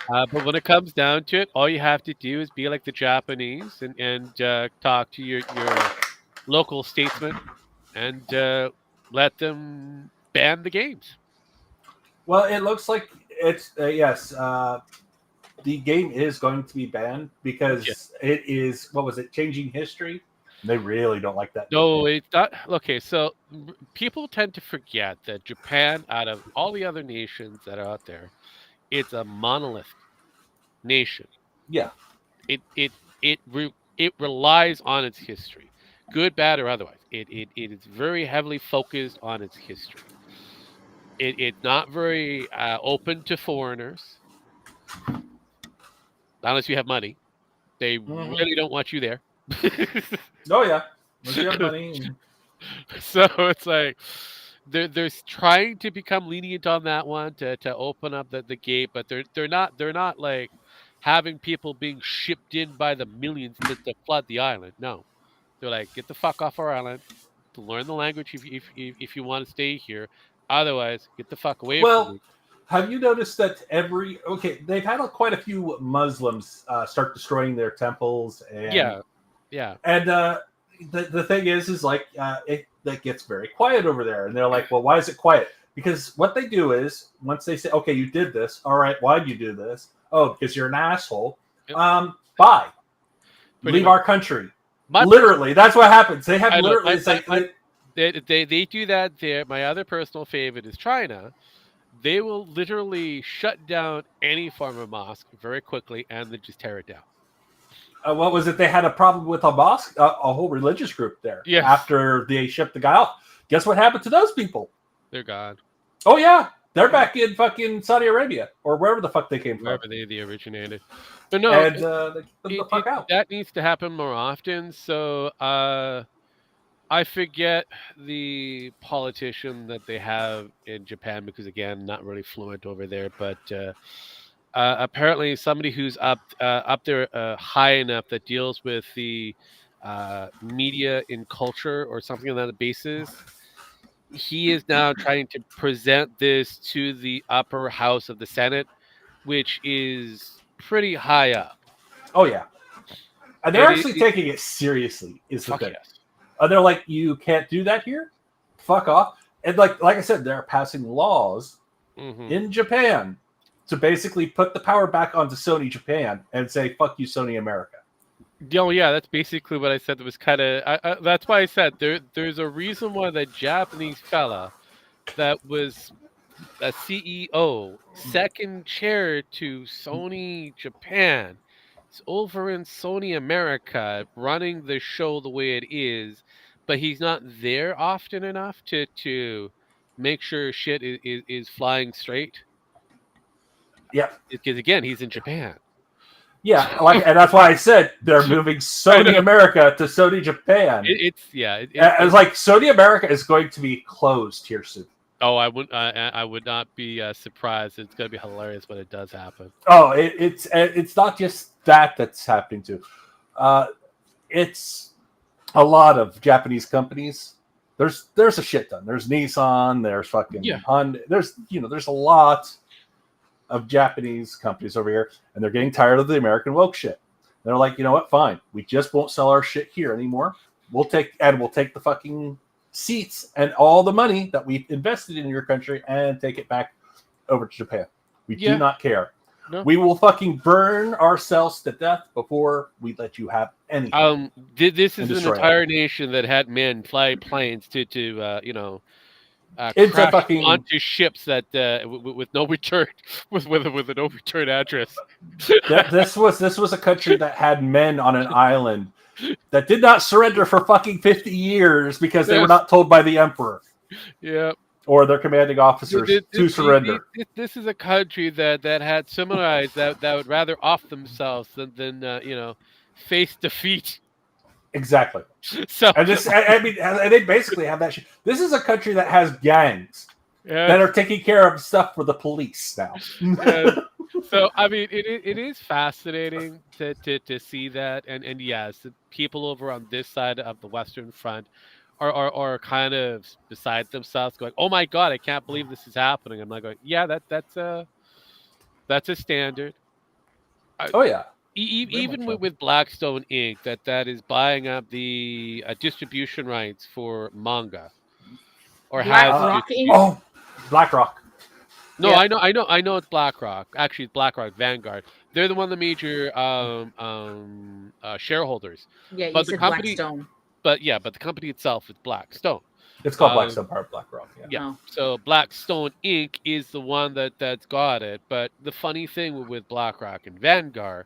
But when it comes down to it, all you have to do is be like the Japanese and talk to your local statesman and let them ban the games.
Well, it looks like it's yes. The game is going to be banned because it is, what was it, changing history? They really don't like that.
No, it's not. Okay, so people tend to forget that Japan, out of all the other nations that are out there, it's a monolith nation.
Yeah.
It relies on its history, good, bad, or otherwise. It is very heavily focused on its history. It's not very open to foreigners. Unless you have money. They really don't want you there.
Oh, yeah. If you have money.
So it's like they're trying to become lenient on that one to open up the gate, but they're not like having people being shipped in by the millions to flood the island. No. They're like, get the fuck off our island, to learn the language if you want to stay here. Otherwise, get the fuck away from me.
Have you noticed that they've had quite a few Muslims start destroying their temples, and
yeah,
and the thing is like that gets very quiet over there, and they're like, well, why is it quiet? Because what they do is once they say, okay, you did this, all right, why'd you do this? Oh, because you're an asshole.
Yep.
Bye.
Pretty
Leave
much.
our country. Literally, that's what happens. They have
they do that there. My other personal favorite is China. They will literally shut down any form of mosque very quickly and then just tear it down.
What was it? They had a problem with a mosque, a whole religious group there.
Yes.
After they shipped the guy off. Guess what happened to those people?
They're gone.
Oh, yeah. They're back in fucking Saudi Arabia or wherever the fuck they came from.
Wherever they originated. But no,
and they get the fuck out.
That needs to happen more often. So I forget the politician that they have in Japan because, again, not really fluent over there. But apparently somebody who's up there high enough that deals with the media in culture or something on that basis. He is now trying to present this to the upper house of the Senate, which is pretty high up.
Oh, yeah. And they're actually taking it seriously, is the thing.
Yes.
They're like, you can't do that here? Fuck off. And like I said, they're passing laws in Japan to basically put the power back onto Sony Japan and say, fuck you, Sony America.
Oh, yeah, that's basically what I said. That was kind of... that's why I said there's a reason why the Japanese fella that was a CEO, second chair to Sony Japan, is over in Sony America running the show the way it is, but he's not there often enough to make sure shit is flying straight.
Yeah.
Because, again, he's in Japan.
Yeah, and that's why I said they're moving Sony America to Sony Japan.
It's
like Sony America is going to be closed here soon.
Oh, I would not be surprised. It's going to be hilarious when it does happen.
Oh, it's not just that's happening too. It's a lot of Japanese companies There's a shit ton. There's Nissan. There's fucking
Yeah.
Honda. There's a lot of Japanese companies over here, and they're getting tired of the American woke shit. They're like, you know what? Fine, we just won't sell our shit here anymore. We'll take the fucking seats and all the money that we've invested in your country and take it back over to Japan. We do not care.
No.
We will fucking burn ourselves to death before we let you have anything.
This is an entire nation that had men fly planes to crash onto ships that with no return with a no return address.
This was a country that had men on an island that did not surrender for fucking 50 years because they were not told by the emperor.
Yeah.
Or their commanding officers to surrender.
This is a country that had samurais that would rather off themselves than face defeat.
Exactly.
So
and they basically have that shit. This is a country that has gangs that are taking care of stuff for the police now.
So I mean, it is fascinating to see that, and yes, the people over on this side of the Western Front are kind of beside themselves, going, "Oh my God, I can't believe this is happening." I'm like, going, "Yeah, that's a standard."
Oh yeah.
Even with Blackstone Inc., that is buying up the distribution rights for manga, or
BlackRock
has
Inc.?
BlackRock.
No, yeah. I know it's BlackRock. Actually, it's BlackRock Vanguard. They're one of the major shareholders.
Yeah,
but
you
the
said
company,
Blackstone.
But the company itself is Blackstone.
It's called Blackstone Power BlackRock.
Yeah. So Blackstone Inc. is the one that's got it. But the funny thing with BlackRock and Vanguard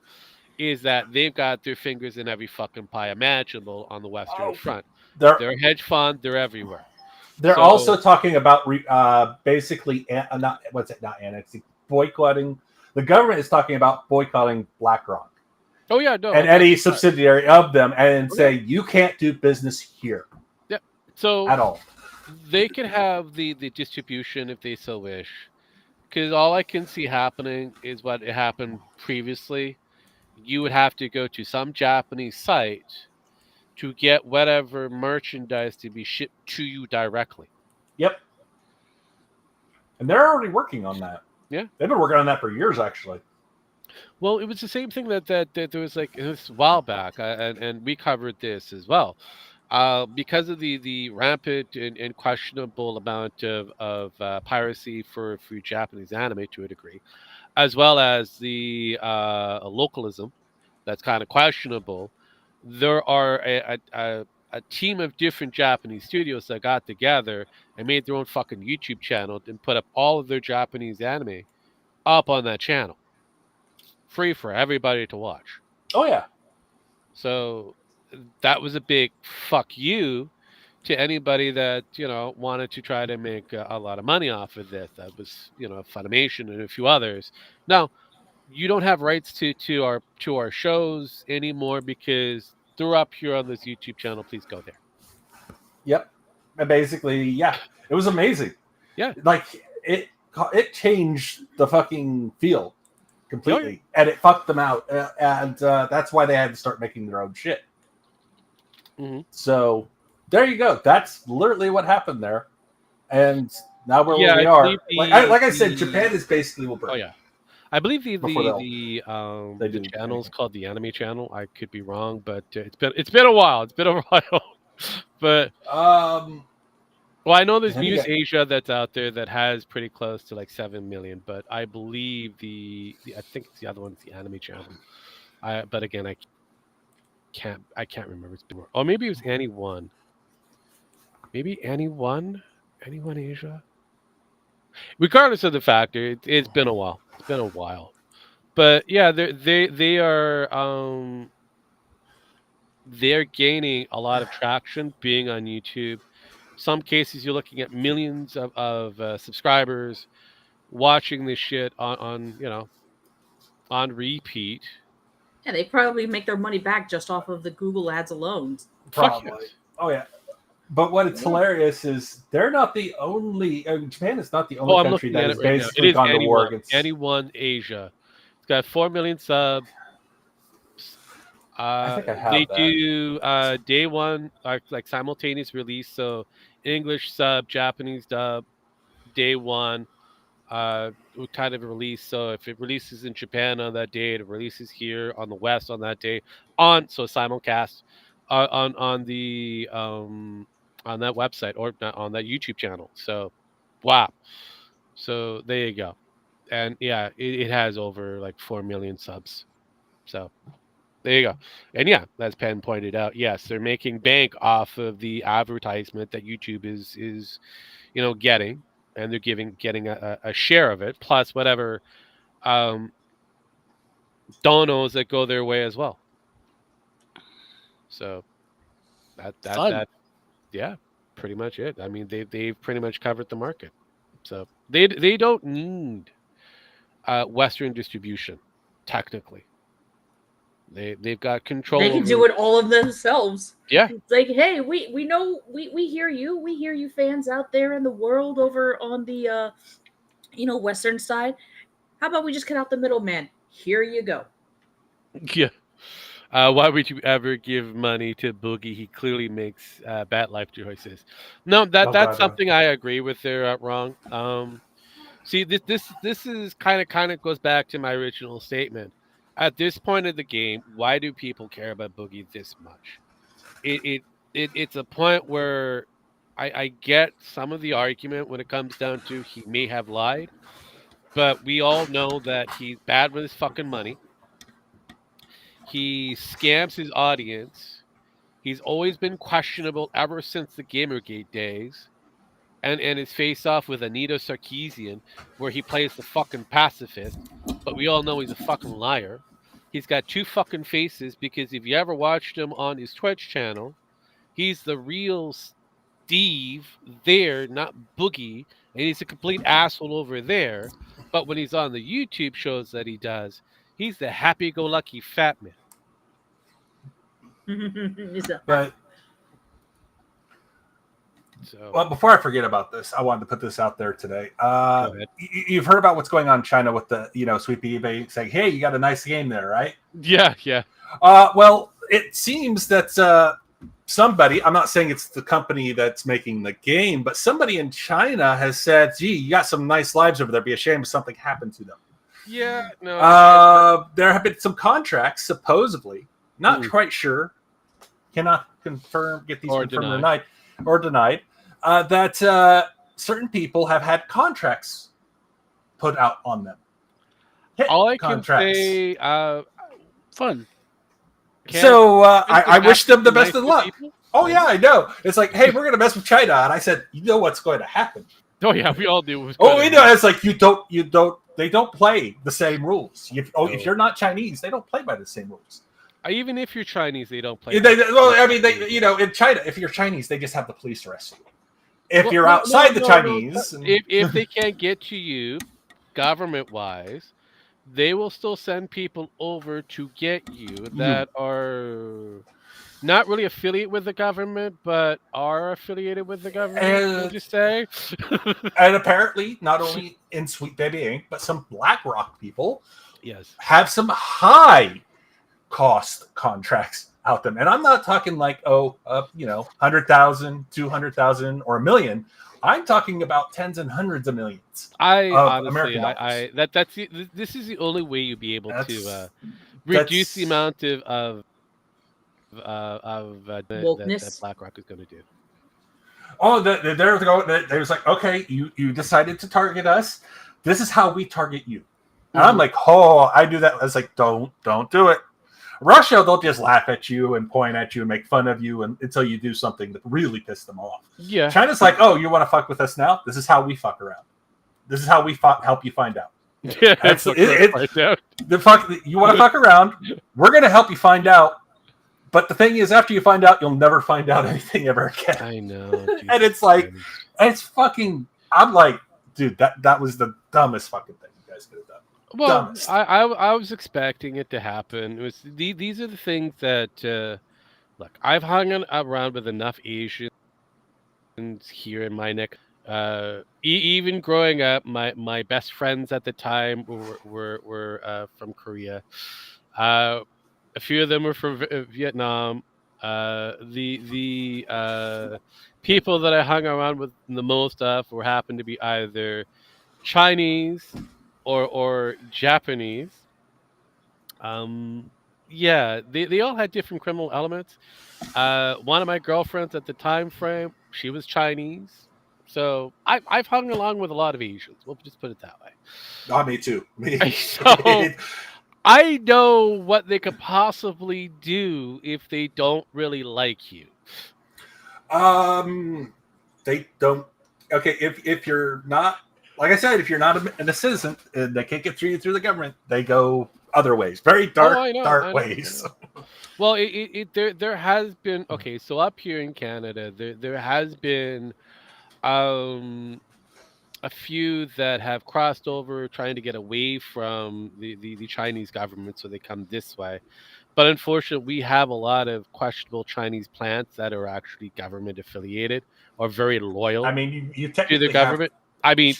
is that they've got their fingers in every fucking pie imaginable on the Western Front. They're a hedge fund. They're everywhere.
They're also talking about basically annexing, boycotting. The government is talking about boycotting BlackRock.
Oh yeah, no.
And any subsidiary of them, and say you can't do business here.
Yeah. So
at all.
They can have the distribution if they so wish, because all I can see happening is what happened previously. You would have to go to some Japanese site to get whatever merchandise to be shipped to you directly.
Yep. And they're already working on that.
Yeah.
They've been working on that for years, actually.
Well, it was the same thing that there was like this a while back, and we covered this as well. Because of the rampant and questionable amount of piracy for Japanese anime to a degree, as well as the localism that's kind of questionable, there are a team of different Japanese studios that got together and made their own fucking YouTube channel and put up all of their Japanese anime up on that channel. Free for everybody to watch.
Oh, yeah.
So that was a big fuck you to anybody that, wanted to try to make a lot of money off of this. That was, Funimation and a few others. Now, you don't have rights to our shows anymore because they're up here on this YouTube channel. Please go there.
Yep. And basically, yeah, it was amazing.
Yeah.
Like it changed the fucking field completely, and it fucked them out, and that's why they had to start making their own shit.
Mm-hmm.
So there you go. That's literally what happened there, and now we're where we are. Like I said, Japan is basically will break.
Oh yeah, I believe the channel is called the Anime Channel. I could be wrong, but it's been a while. It's been a while, but well, I know there's Muse Asia that's out there that has pretty close to like 7 million, but I believe I think it's the other one, it's the Anime Channel. But again, I can't remember. It's been more. Oh, maybe it was Annie One. Maybe Annie One Asia. Regardless of the factor, it's been a while. It's been a while, but yeah, they are they're gaining a lot of traction being on YouTube. Some cases you're looking at millions of subscribers watching this shit on repeat.
Yeah, they probably make their money back just off of the Google ads alone.
Probably. Yes. Oh yeah. But what it's hilarious is they're not the only. Japan is not the only country that has basically gone to war against.
Anyone Asia. It's got 4 million subs.
I think I have
they
that.
do day one like simultaneous release. So English sub, Japanese dub, day one. Kind of release. So if it releases in Japan on that day, it releases here on the West on that day. Simulcast on that website or on that YouTube channel. So, wow. So there you go. And yeah, it has over like 4 million subs. So there you go. And yeah, as Penn pointed out, yes, they're making bank off of the advertisement that YouTube is getting, and they're getting a share of it, plus whatever donos that go their way as well. So that yeah, pretty much it. I mean, they've pretty much covered the market. So they don't need Western distribution technically. They've got control.
They can do it all of themselves.
Yeah.
It's like, hey, we know we hear you. We hear you fans out there in the world over on the Western side. How about we just cut out the middleman? Here you go.
Yeah. Why would you ever give money to Boogie? He clearly makes bad life choices. No, that's something I agree with. They're wrong. See, this is kind of goes back to my original statement. At this point of the game, why do people care about Boogie this much? It's a point where I get some of the argument when it comes down to he may have lied, but we all know that he's bad with his fucking money. He scams his audience. He's always been questionable ever since the Gamergate days. And his face-off with Anita Sarkeesian, where he plays the fucking pacifist, but we all know he's a fucking liar. He's got two fucking faces, because if you ever watched him on his Twitch channel, he's the real Steve there, not Boogie, and he's a complete asshole over there. But when he's on the YouTube shows that he does, he's the happy-go-lucky fat man.
But well, before I forget about this, I wanted to put this out there today. You've heard about what's going on in China with the Sweet eBay saying, "Hey, you got a nice game there, right?"
Yeah.
Well, it seems that somebody, I'm not saying it's the company that's making the game, but somebody in China has said, "Gee, you got some nice lives over there. It'd be a shame if something happened to them."
Yeah, no.
There have been some contracts, supposedly, not quite sure, cannot confirm, get these confirmed or denied, that certain people have had contracts put out on them.
All I can say,
fun.
So I wish them the best of luck. Oh yeah, I know. It's like, hey, we're gonna mess with China, and I said, you know what's going to happen.
Oh yeah, we all do.
Oh, we know. It's like you don't. They don't play the same rules. If you're not Chinese, they don't play by the same rules.
Even if you're Chinese, they don't play.
In China, if you're Chinese, they just have the police arrest you. If you're outside the Chinese,
if they can't get to you, government-wise, they will still send people over to get you that are not really affiliated with the government, but are affiliated with the government. Would you say?
And apparently, not only in Sweet Baby Inc., but some BlackRock people,
yes,
have some high cost contracts out them. And I'm not talking like 100,000, 200,000, or $1 million. I'm talking about tens and hundreds of millions.
This is the only way you'll be able to reduce the amount of that BlackRock is going to do.
Oh, they was like, okay, you decided to target us. This is how we target you. And I'm like, oh, I do that. I was like, don't do it. Russia, they'll just laugh at you and point at you and make fun of you until you do something that really pisses them off.
Yeah.
China's like, oh, you want to fuck with us now? This is how we fuck around. This is how we help you find out.
Yeah,
you want to fuck around? We're going to help you find out. But the thing is, after you find out, you'll never find out anything ever again.
I know.
And it's like, it's fucking, I'm like, dude, that was the dumbest fucking thing you guys could have done.
Well, I was expecting it to happen. It was these are the things that look. I've hung around with enough Asians here in my neck. Even growing up, my best friends at the time were from Korea. A few of them were from Vietnam. The people that I hung around with the most of were happened to be either Chinese or Japanese. Um, yeah, they all had different criminal elements. One of my girlfriends at the time frame, she was Chinese. So I've hung along with a lot of Asians. We'll just put it that way.
Me too. Me.
So I know what they could possibly do if they don't really like you.
They don't. Okay, if you're not, like I said, if you're not a citizen and they can't get through the government, they go other ways, very dark,
I know,
dark ways.
Well, there has been, okay. So up here in Canada, there has been a few that have crossed over trying to get away from the Chinese government, so they come this way. But unfortunately, we have a lot of questionable Chinese plants that are actually government affiliated or very loyal
I mean, you
to
technically
the government. I mean,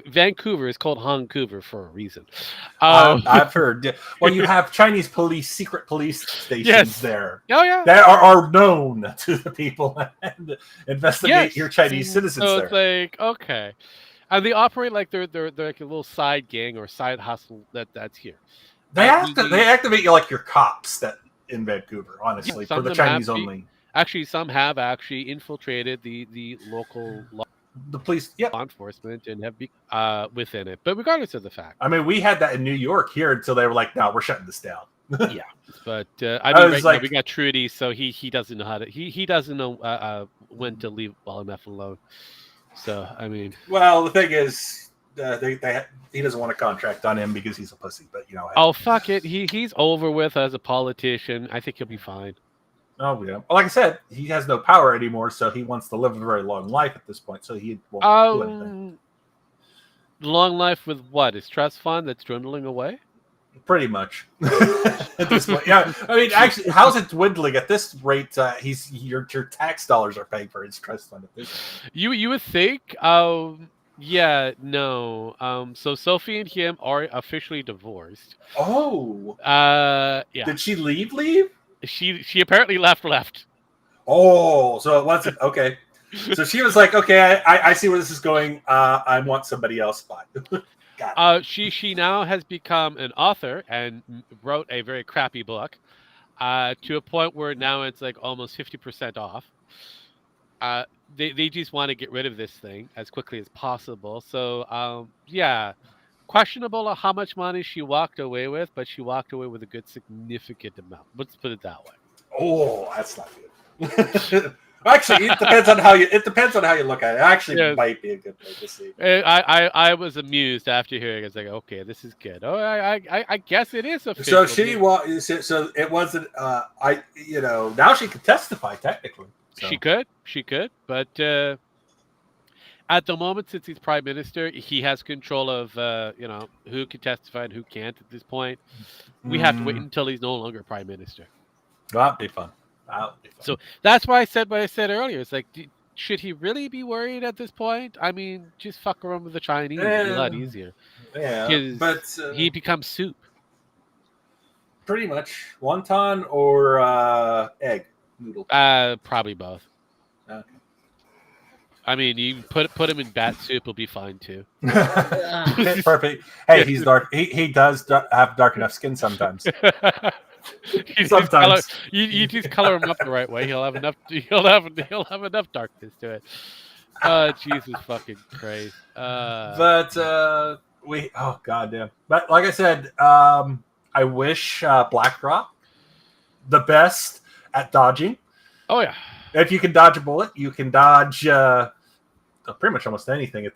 Vancouver is called Vancouver for a reason.
I've heard. Well, you have Chinese police, secret police stations there.
Oh yeah.
That are known to the people and investigate your Chinese citizens
So
there.
it's like, okay. And they operate like they're like a little side gang or side hustle that's here.
They activate you like your cops that in Vancouver, honestly, for the Chinese only.
Actually, some have actually infiltrated the local
The police,
law enforcement and have within it. But regardless of the fact,
I mean, we had that in New York here until they were like, "No, we're shutting this down."
yeah, but I mean, right now we got Trudy, so he doesn't know how to he doesn't know when to leave well enough alone. So I mean,
well, the thing is, he doesn't want a contract on him because he's a pussy. But you know,
oh fuck it, he's over with as a politician. I think he'll be fine.
Oh yeah, well, like I said, he has no power anymore, so he wants to live a very long life at this point. So he won't do anything.
Long life with what? His trust fund that's dwindling away?
Pretty much. At this point, yeah. I mean, actually, how's it dwindling at this rate? Your tax dollars are paying for his trust fund at this point.
You would think. Yeah, no. So Sophie and him are officially divorced.
Oh.
Yeah.
Did she leave?
She apparently left.
Oh, so it wasn't okay. So she was like, okay, I see where this is going. I want somebody else.
She now has become an author and wrote a very crappy book, to a point where now it's like almost 50% off. They just want to get rid of this thing as quickly as possible. So yeah. Questionable how much money she walked away with, but she walked away with a good significant amount. Let's put it that way.
Oh, that's not good. Actually, it depends on how you look at it. Actually, might be a good way to see.
I was amused after hearing it. I was like, okay, this is good. Oh, I guess it is official.
So it wasn't. Now she could testify technically. So.
She could, but. At the moment, since he's prime minister, he has control of who can testify and who can't. At this point, we have to wait until he's no longer prime minister.
That'd be fun.
So that's why I said what I said earlier. It's like, should he really be worried at this point? I mean, just fuck around with the Chinese. It'd be a lot easier.
Yeah, but
he becomes soup.
Pretty much wonton or egg noodle.
Probably both.
Okay.
I mean, you put him in bat soup, he'll be fine too.
Perfect. Hey, he's dark. He does have dark enough skin sometimes.
Sometimes you just color him up the right way. He'll have enough. He'll have enough darkness to it. Jesus fucking Christ.
Oh goddamn. But like I said, I wish BlackRock the best at dodging.
Oh yeah.
If you can dodge a bullet, you can dodge pretty much almost anything.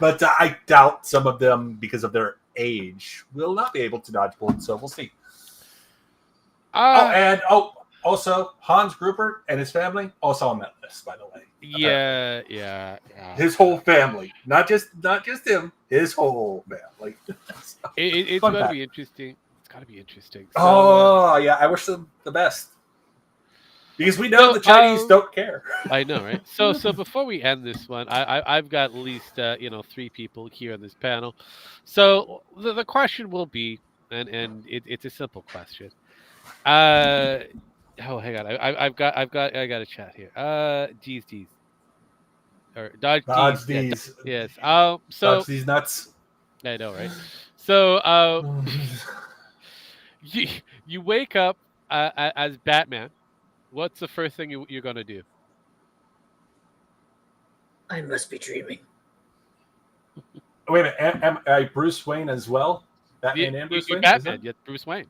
But I doubt some of them, because of their age, will not be able to dodge bullets. So we'll see. Also Hans Gruber and his family also on that list, by the way.
Yeah.
His whole family, not just him, his whole family.
It's going to be interesting. It's got to be interesting.
So, yeah, I wish them the best. Because we know the Chinese don't care.
I know, right? So before we end this one, I've got at least 3 people here on this panel. So the question will be, and it's a simple question. Hang on, I got a chat here. Geez. or dodge,
Dodge
these.
these.
Yes. So
Dodge these nuts.
I know, right? So you wake up as Batman. What's the first thing you're gonna do?
I must be dreaming.
Wait a minute. Am I Bruce Wayne as well? Batman and Bruce
You're
Wayne?
Batman. You're Bruce Wayne.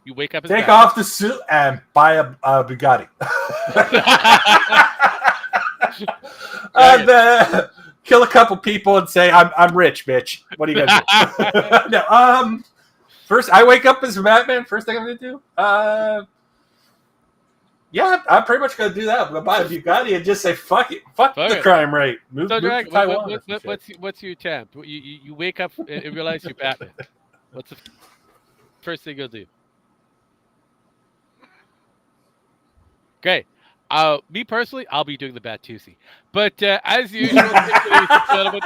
You wake up as
Take
Batman.
off the suit and buy a Bugatti. And kill a couple people and say, I'm rich, bitch. What are you gonna do? No, first I wake up as Batman. First thing I'm gonna do, yeah, I'm pretty much gonna do that. I'm gonna buy a Bugatti and just say, fuck it, fuck the crime rate. Move
So,
to
Drag,
Taiwan.
what's your attempt? You wake up and realize you're Batman. What's the first thing you'll do? Okay. Me personally, I'll be doing the Batusi. But as usual, ladies and gentlemen,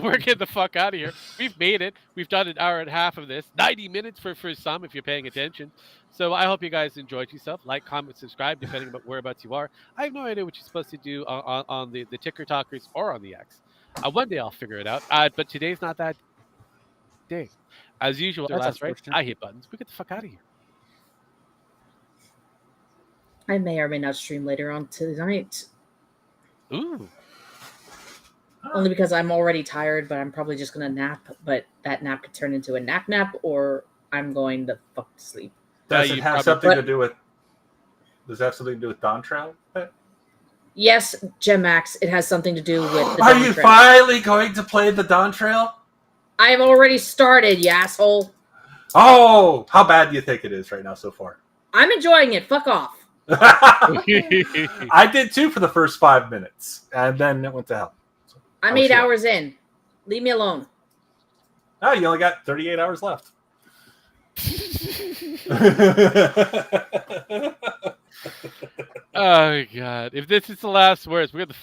we're getting the fuck out of here. We've made it. We've done an hour and a half of this. 90 minutes for some, if you're paying attention. So I hope you guys enjoyed yourself. Like, comment, subscribe, depending on whereabouts you are. I have no idea what you're supposed to do on the Ticker Talkers or on the X. One day I'll figure it out. But today's not that day. As usual,
That's
right? I hit buttons. We get the fuck out of here.
I may or may not stream later on tonight.
Ooh.
Only because I'm already tired, but I'm probably just going to nap. But that nap could turn into a nap, or I'm going the fuck to sleep.
Does it have something to do with? Does that have something to do with Dawn Trail?
Yes, Gem Max. It has something to do with the
Are
Dawn
you
Trail.
finally going to play the Dawn Trail?
I've already started, you asshole.
Oh, how bad do you think it is right now so far?
I'm enjoying it. Fuck off.
I did too for the first 5 minutes, and then it went to hell.
I'm 8 hours in. Leave me alone.
Oh, you only got 38 hours left.
Oh, God. If this is the last words, we're going to